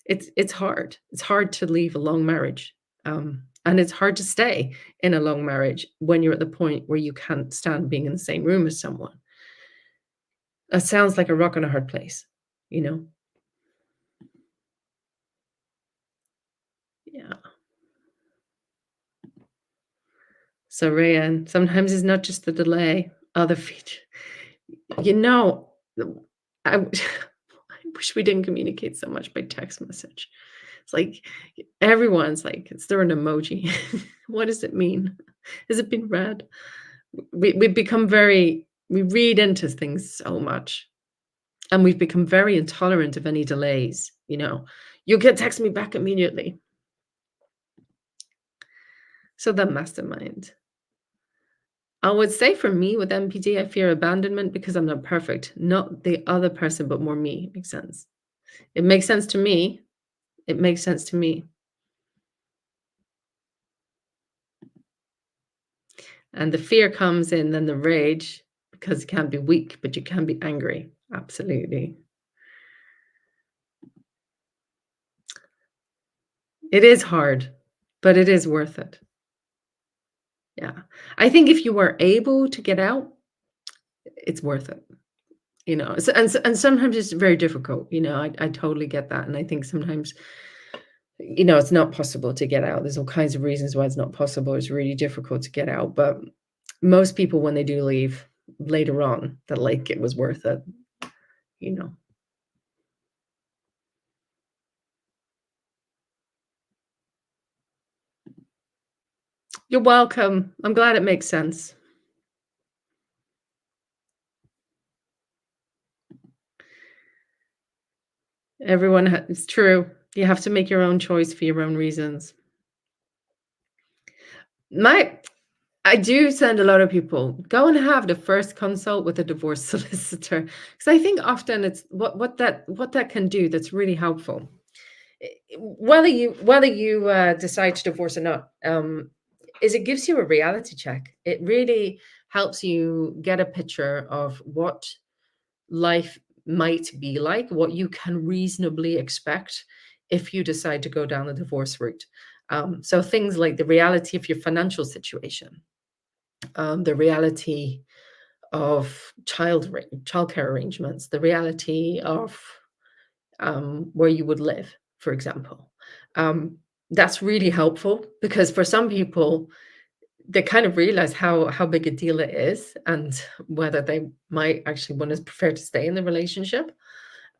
it's hard. It's hard to leave a long marriage, and it's hard to stay in a long marriage when you're at the point where you can't stand being in the same room as someone. That sounds like a rock and a hard place, you know? Yeah. So, Rayanne, sometimes it's not just the delay, other feature. You know, I I wish we didn't communicate so much by text message. It's like everyone's like, "Is there an emoji?" What does it mean? Has it been read? We've become we read into things so much, and we've become very intolerant of any delays, you know? "You can text me back immediately." So the mastermind. I would say for me with MPD, I fear abandonment because I'm not perfect. Not the other person, but more me. Makes sense. It makes sense to me. It makes sense to me. And the fear comes in, then the rage, because you can't be weak, but you can be angry. Absolutely. It is hard, but it is worth it. Yeah. I think if you were able to get out, it's worth it. And sometimes it's very difficult. I totally get that. And I think sometimes, it's not possible to get out. There's all kinds of reasons why it's not possible. It's really difficult to get out. But most people, when they do leave later on, they're like, it was worth it, you know. You're welcome. I'm glad it makes sense. It's true. You have to make your own choice for your own reasons. My I do send a lot of people, go and have the first consult with a divorce solicitor, because I think often it's what that can do that's really helpful. Whether you decide to divorce or not, is it gives you a reality check. It really helps you get a picture of what life might be like, what you can reasonably expect if you decide to go down the divorce route. So things like the reality of your financial situation, the reality of childcare arrangements, the reality of where you would live, for example. Um, that's really helpful, because for some people, they kind of realize how big a deal it is, and whether they might actually want to prefer to stay in the relationship.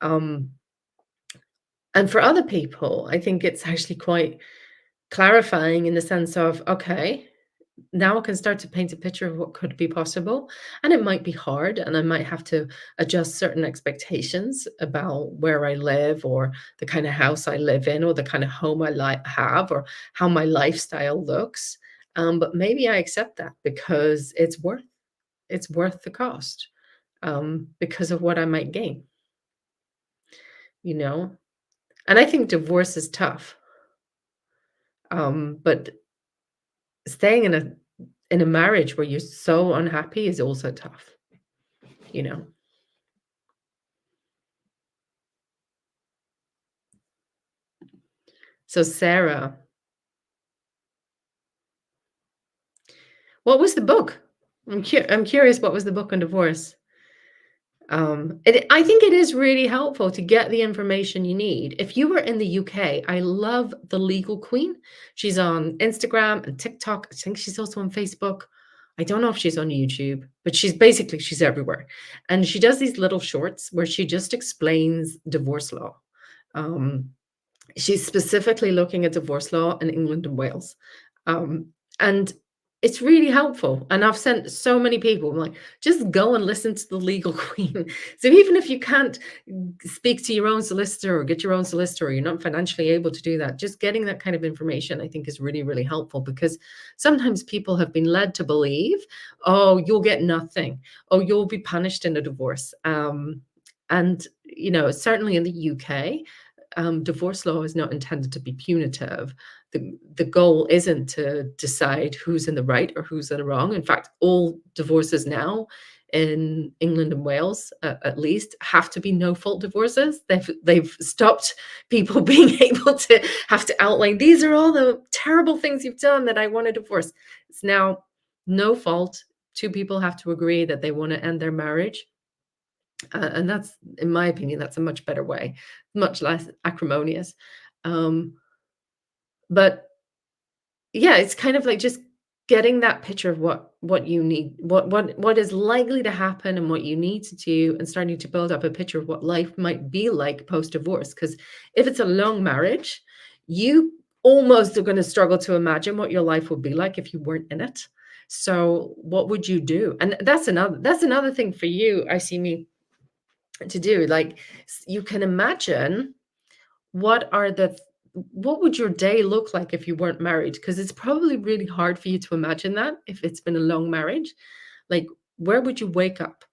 Um, and for other people, I think it's actually quite clarifying in the sense of, okay, now I can start to paint a picture of what could be possible. And it might be hard, and I might have to adjust certain expectations about where I live, or the kind of house I live in, or the kind of home I have, or how my lifestyle looks. But maybe I accept that because it's worth the cost, because of what I might gain, you know? And I think divorce is tough. But staying in a marriage where you're so unhappy is also tough, you know? So Sarah, what was the book? I'm curious, what was the book on divorce? I think it is really helpful to get the information you need. If you were in the UK, I love the Legal Queen. She's on Instagram and TikTok. I think she's also on Facebook. I don't know if she's on YouTube, but she's everywhere. And she does these little shorts where she just explains divorce law. Um, She's specifically looking at divorce law in England and Wales. Um, and it's really helpful. And I've sent so many people, I'm like, just go and listen to the legal queen. So even if you can't speak to your own solicitor or get your own solicitor, or you're not financially able to do that, just getting that kind of information, I think, is really, really helpful, because sometimes people have been led to believe, oh, you'll get nothing. Oh, you'll be punished in a divorce. And, certainly in the UK, divorce law is not intended to be punitive. The goal isn't to decide who's in the right or who's in the wrong. In fact, all divorces now in England and Wales, at least, have to be no fault divorces. They've stopped people being able to have to outline, these are all the terrible things you've done that I want a divorce. It's now no fault. Two people have to agree that they want to end their marriage, and that's, in my opinion, that's a much better way, much less acrimonious. Um, but yeah, it's kind of like just getting that picture of what you need, what is likely to happen, and what you need to do, and starting to build up a picture of what life might be like post divorce. Because if it's a long marriage, you almost are going to struggle to imagine what your life would be like if you weren't in it. So what would you do? And that's another thing for you, I see me, to do. Like, you can imagine what are the what would your day look like if you weren't married? Because it's probably really hard for you to imagine that if it's been a long marriage. Like, where would you wake up?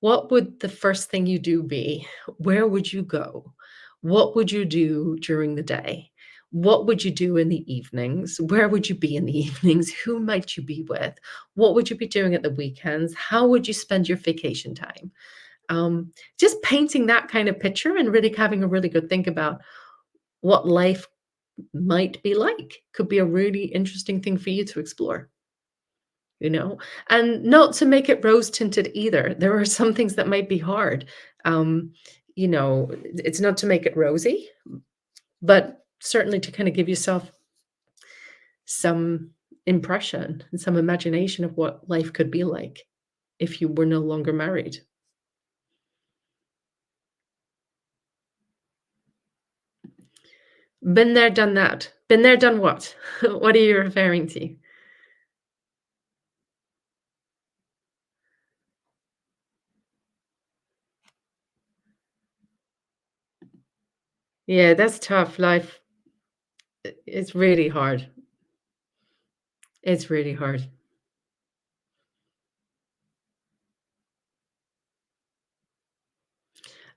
What would the first thing you do be? Where would you go? What would you do during the day? What would you do in the evenings? Where would you be in the evenings? Who might you be with? What would you be doing at the weekends? How would you spend your vacation time? Just painting that kind of picture and really having a really good think about what life might be like could be a really interesting thing for you to explore, you know? And not to make it rose tinted either. There are some things that might be hard. Um, it's not to make it rosy, but certainly to kind of give yourself some impression and some imagination of what life could be like if you were no longer married. Been there, done that. Been there, done what? What are you referring to? Yeah, that's tough. Life, it's really hard. It's really hard.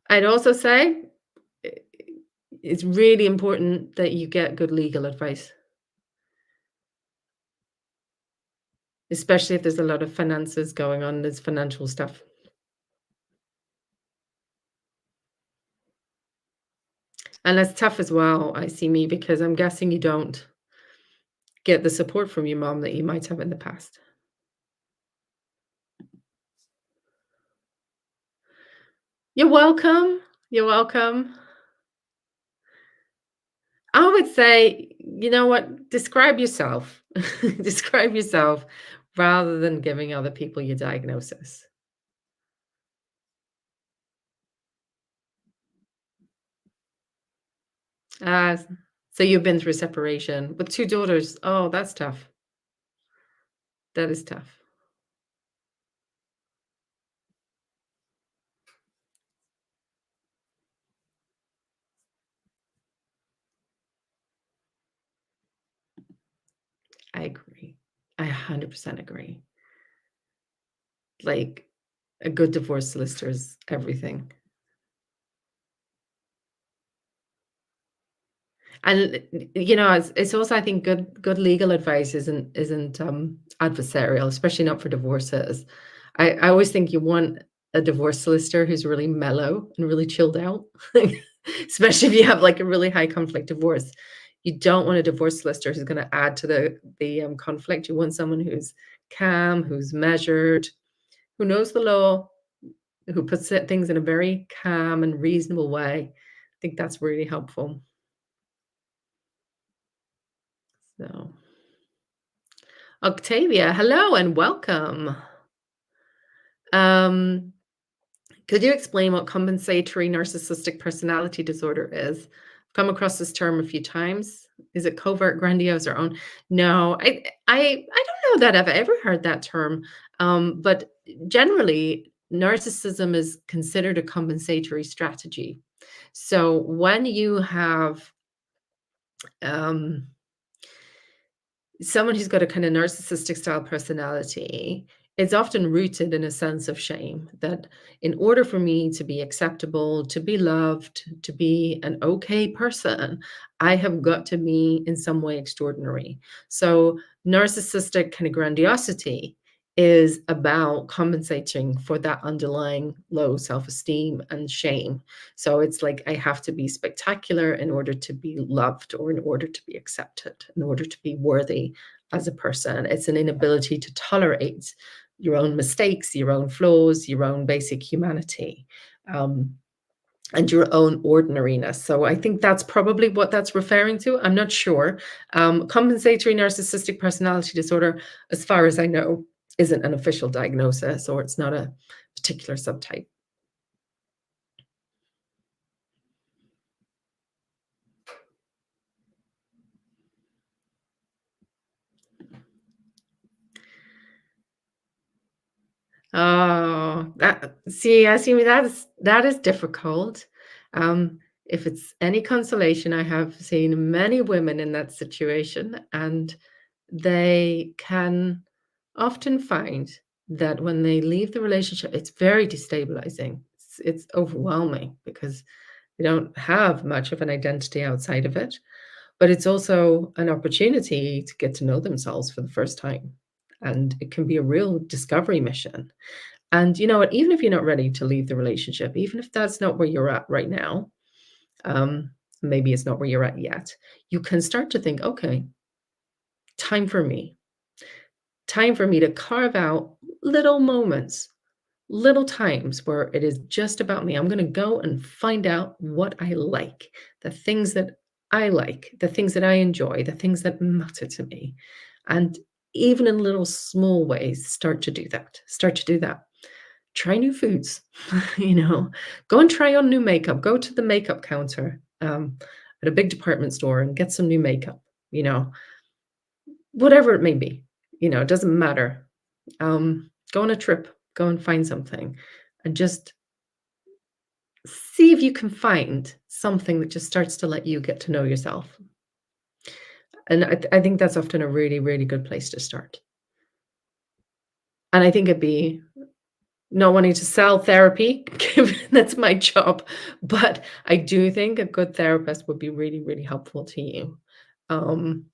I'd also say I it's really important that you get good legal advice, especially if there's a lot of finances going on, there's financial stuff. And that's tough as well, I see, me, because I'm guessing you don't get the support from your mom that you might have in the past. You're welcome. You're welcome. I would say, you know what? Describe yourself. Describe yourself rather than giving other people your diagnosis. Ah, so you've been through separation with 2 daughters. Oh, that's tough. That is tough. I agree. I 100% agree. Like, a good divorce solicitor is everything. And, it's also, I think, good legal advice isn't adversarial, especially not for divorces. I always think you want a divorce solicitor who's really mellow and really chilled out, especially if you have, like, a really high conflict divorce. You don't want a divorce solicitor who's gonna add to the conflict. You want someone who's calm, who's measured, who knows the law, who puts things in a very calm and reasonable way. I think that's really helpful. So Octavia, hello and welcome. Um, could you explain what compensatory narcissistic personality disorder is? I've come across this term a few times. Is it covert, grandiose, or own? No, I don't know that I've ever heard that term. But generally, narcissism is considered a compensatory strategy. So when you have um, someone who's got a kind of narcissistic style personality, it's often rooted in a sense of shame that in order for me to be acceptable, to be loved, to be an okay person, I have got to be in some way extraordinary. So, narcissistic kind of grandiosity is about compensating for that underlying low self esteem and shame. So, it's like I have to be spectacular in order to be loved or in order to be accepted, in order to be worthy as a person. It's an inability to tolerate your own mistakes, your own flaws, your own basic humanity, um, and your own ordinariness. So I think that's probably what that's referring to. I'm not sure. Compensatory narcissistic personality disorder, as far as I know, isn't an official diagnosis or it's not a particular subtype. Oh, I see, that is difficult. If it's any consolation, I have seen many women in that situation, and they can often find that when they leave the relationship, it's very destabilizing. It's overwhelming because they don't have much of an identity outside of it, but it's also an opportunity to get to know themselves for the first time. And it can be a real discovery mission. And you know what? Even if you're not ready to leave the relationship, even if that's not where you're at right now, um, maybe it's not where you're at yet, you can start to think, okay, time for me. Time for me to carve out little moments, little times where it is just about me. I'm going to go and find out what I like, the things that I like, the things that I enjoy, the things that matter to me. And even in little small ways, start to do that. Start to do that. Try new foods, you know, go and try on new makeup. Go to the makeup counter at a big department store and get some new makeup, you know, whatever it may be, it doesn't matter. Go on a trip, go and find something, and just see if you can find something that just starts to let you get to know yourself. And I think that's often a really, really good place to start. And I think it'd be not wanting to sell therapy, given that's my job, but I do think a good therapist would be really, really helpful to you. Um,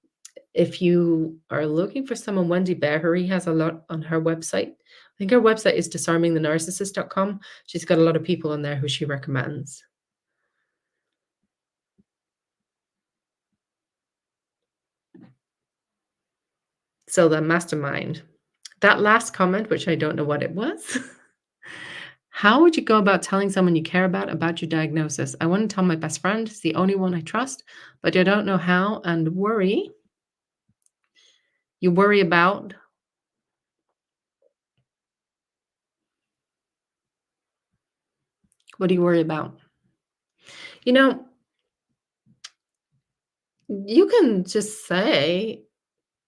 if you are looking for someone, Wendy Behary has a lot on her website. I think her website is disarmingthenarcissist.com. She's got a lot of people on there who she recommends. So the mastermind. That last comment, which I don't know what it was. How would you go about telling someone you care about your diagnosis? I want to tell my best friend. It's the only one I trust, but I don't know how and worry. You worry about what do you worry about? You know, you can just say,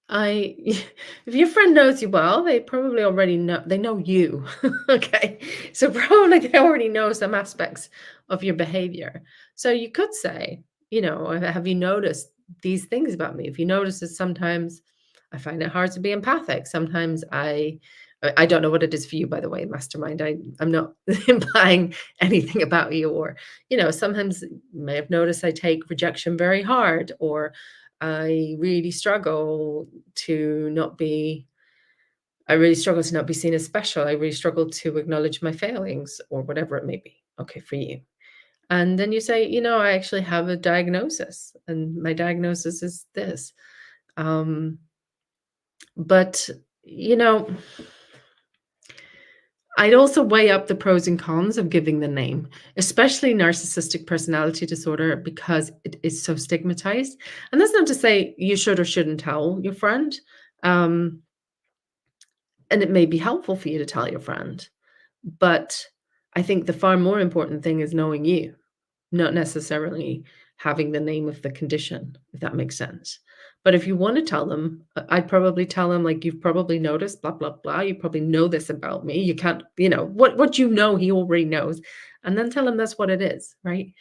I if your friend knows you well, they probably already know you. Okay. So probably they already know some aspects of your behavior. So you could say, have you noticed these things about me? If you notice that sometimes I find it hard to be empathic. Sometimes I don't know what it is for you, by the way, mastermind. I'm not implying anything about you, or, sometimes you may have noticed I take rejection very hard, or I really struggle to not be I really struggle to not be seen as special. I really struggle to acknowledge my failings or whatever it may be. Okay, for you. And then you say, I actually have a diagnosis, and my diagnosis is this. Um, but, you know, I'd also weigh up the pros and cons of giving the name, especially narcissistic personality disorder, because it is so stigmatized. And that's not to say you should or shouldn't tell your friend. Um, and it may be helpful for you to tell your friend. But I think the far more important thing is knowing you, not necessarily having the name of the condition, if that makes sense. But if you want to tell them, I'd probably tell them, like, you've probably noticed, blah, blah, blah. You probably know this about me. You can't, what you know, he already knows. And then tell him that's what it is, right?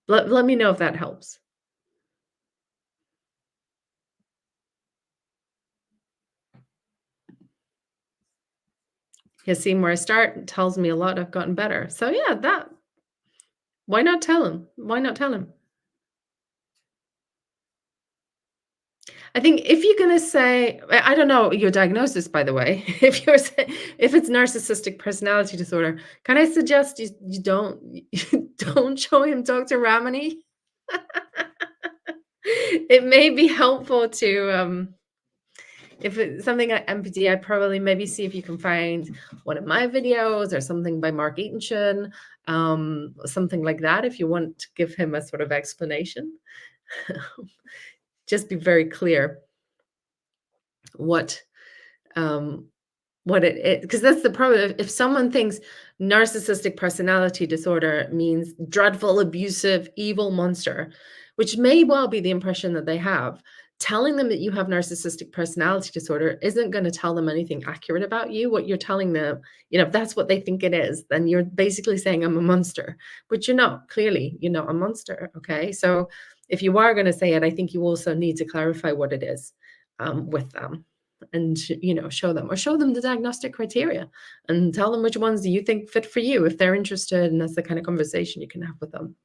Let me know if that helps. He's seen where I start, and tells me a lot. I've gotten better. So yeah, why not tell him? Why not tell him? I think if you're gonna say, I don't know your diagnosis, by the way. If it's narcissistic personality disorder, can I suggest you don't don't show him Dr. Ramani? It may be helpful to, if it's something like empathy, I'd probably maybe see if you can find one of my videos or something by Mark Eatonson, something like that, if you want to give him a sort of explanation. Just be very clear what um, what it because that's the problem. If someone thinks narcissistic personality disorder means dreadful, abusive, evil monster, which may well be the impression that they have, telling them that you have narcissistic personality disorder isn't going to tell them anything accurate about you. What you're telling them, if that's what they think it is, then you're basically saying I'm a monster, but you're not. Clearly, you're not a monster. Okay. So if you are going to say it, I think you also need to clarify what it is, with them, and show them the diagnostic criteria, and tell them which ones do you think fit for you, if they're interested, and that's the kind of conversation you can have with them.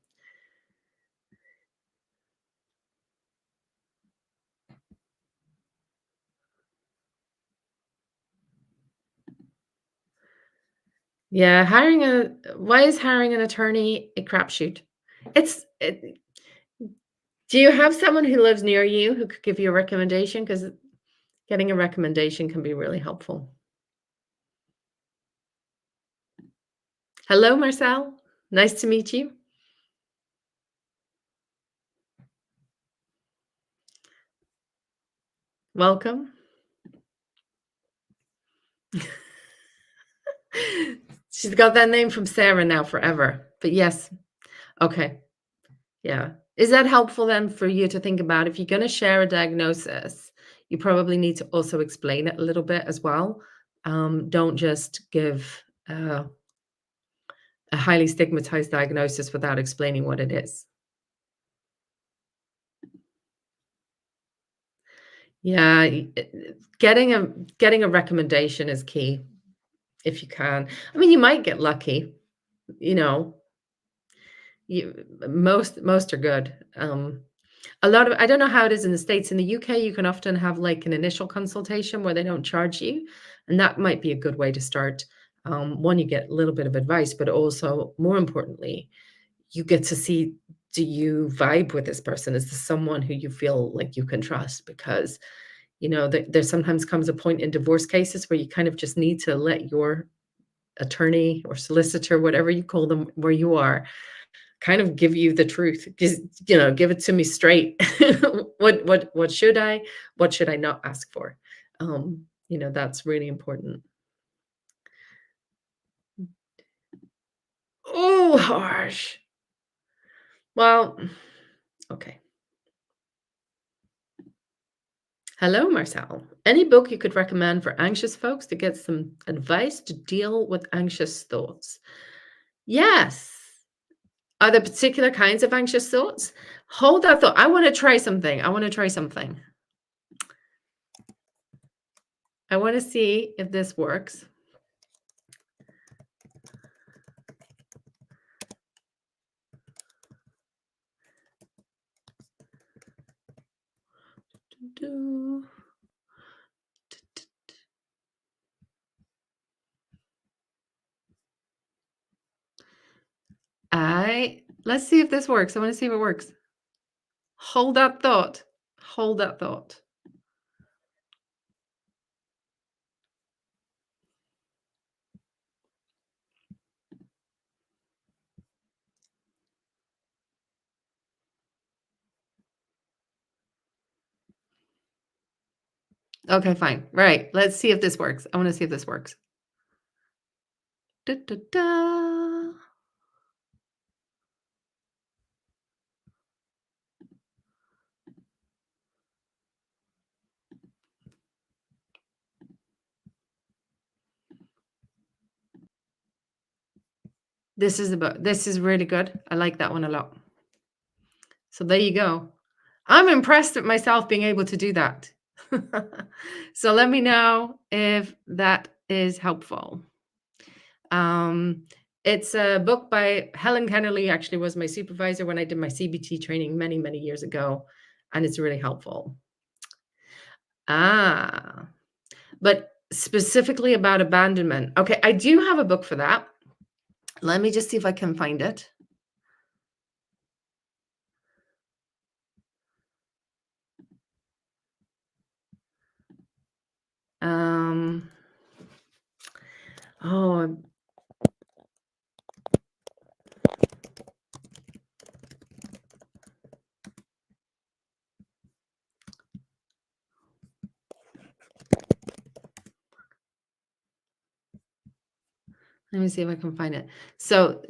Yeah, hiring a why is hiring an attorney a crapshoot? Do you have someone who lives near you who could give you a recommendation? Because getting a recommendation can be really helpful. Hello, Marcel. Nice to meet you. Welcome. She's got that name from Sarah now forever. But yes, okay. Yeah. Is that helpful then for you to think about? If you're going to share a diagnosis, you probably need to also explain it a little bit as well. Don't just give a highly stigmatized diagnosis without explaining what it is. Yeah, getting a recommendation is key if you can. I mean, you might get lucky, you know. Most are good. A lot of I don't know how it is in the States. In the UK, you can often have like an initial consultation where they don't charge you, and that might be a good way to start. One, you get a little bit of advice, but also more importantly, you get to see, do you vibe with this person? Is this someone who you feel like you can trust? Because there sometimes comes a point in divorce cases where you kind of just need to let your attorney or solicitor, whatever you call them, where you are, kind of give you the truth. Just, give it to me straight. What should I not ask for? That's really important. Oh, harsh. Well, okay. Hello, Marcel. Any book you could recommend for anxious folks to get some advice to deal with anxious thoughts? Yes. Are there particular kinds of anxious thoughts? Hold that thought. I want to try something. I want to try something. I want to see if this works. Do. Let's see if this works. I want to see if it works. Hold that thought. Hold that thought. Okay, fine. Right. Let's see if this works. I want to see if this works. Da, da, da. This is really good. I like that one a lot. So there you go. I'm impressed at myself being able to do that. So let me know if that is helpful. It's a book by Helen Kennerly, actually was my supervisor when I did my CBT training many, many years ago, and it's really helpful. Ah, but specifically about abandonment. Okay, I do have a book for that. Let me just see if I can find it. Um, oh, let me see if I can find it. So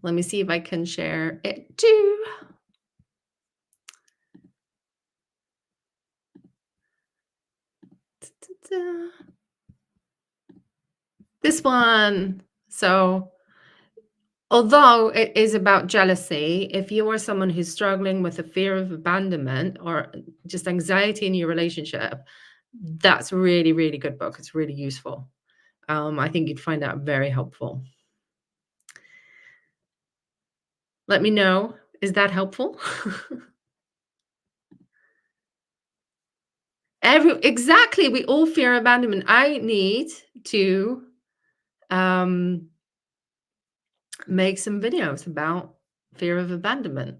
let me see if I can share it too. This one. So, although it is about jealousy, if you are someone who's struggling with a fear of abandonment or just anxiety in your relationship, that's a really, really good book. It's really useful. I think you'd find that very helpful. Let me know. Is that helpful? Exactly. We all fear abandonment. I need to um, make some videos about fear of abandonment.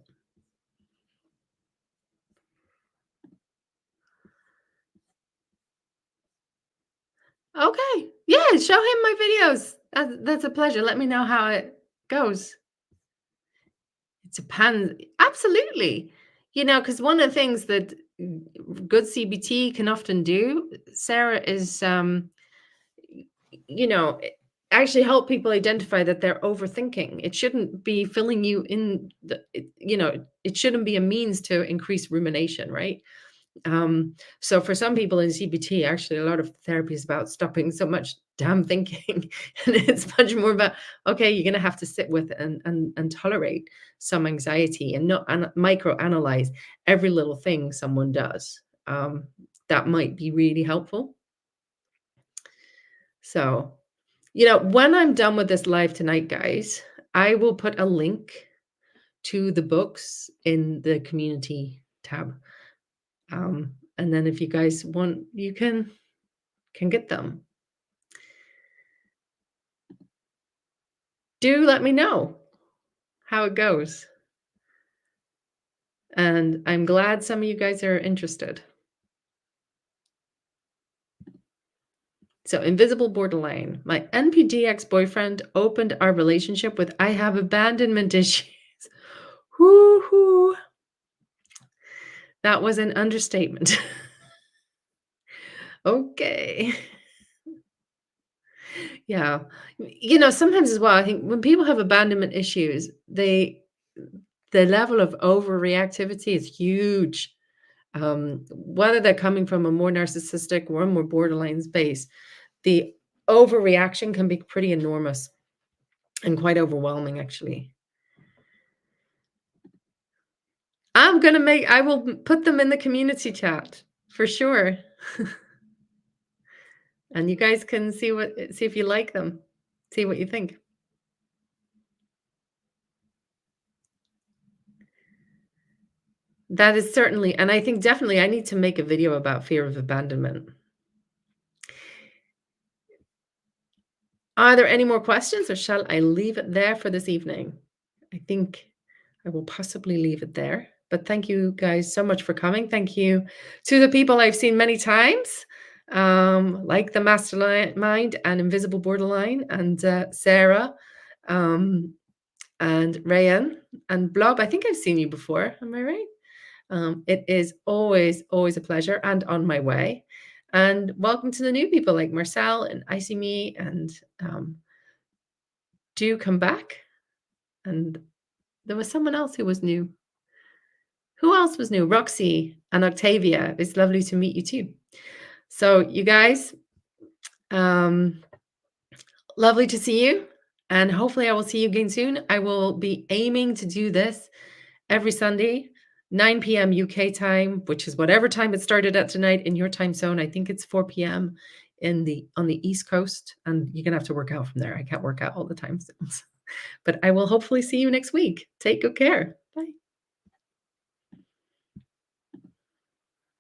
Okay. Yeah, show him my videos. That's a pleasure. Let me know how it goes. It depends. Absolutely. Because one of the things that good CBT can often do, Sarah, is you know, actually help people identify that they're overthinking. It shouldn't be filling you in it shouldn't be a means to increase rumination, right? So for some people in CBT, actually a lot of therapy is about stopping so much damn thinking. And it's much more about, okay, you're gonna have to sit with and tolerate some anxiety and not micro analyze every little thing someone does. That might be really helpful. So, when I'm done with this live tonight, guys, I will put a link to the books in the community tab. And then if you guys want, you can get them. Do let me know how it goes. And I'm glad some of you guys are interested. So, invisible borderline. My NPD ex-boyfriend opened our relationship with I have abandonment issues. Whoo-hoo. That was an understatement. Okay. Yeah. Sometimes as well, I think when people have abandonment issues, the level of overreactivity is huge. Whether they're coming from a more narcissistic or a more borderline space, the overreaction can be pretty enormous and quite overwhelming, actually. I will put them in the community chat for sure. And you guys can see if you like them, see what you think. That is certainly, and I think definitely I need to make a video about fear of abandonment. Are there any more questions, or shall I leave it there for this evening? I think I will possibly leave it there. But thank you guys so much for coming. Thank you to the people I've seen many times, like the Mastermind and Invisible Borderline and Sarah and Rayan and Blob. I think I've seen you before. Am I right? It is always, always a pleasure and on my way. And welcome to the new people like Marcel and Icy Me, and do come back. And there was someone else who was new. Who else was new? Roxy and Octavia. It's lovely to meet you too. So you guys, lovely to see you. And hopefully I will see you again soon. I will be aiming to do this every Sunday, 9 p.m. UK time, which is whatever time it started at tonight in your time zone. I think it's 4 p.m. on the East Coast. And you're going to have to work out from there. I can't work out all the time zones. But I will hopefully see you next week. Take good care. Bye.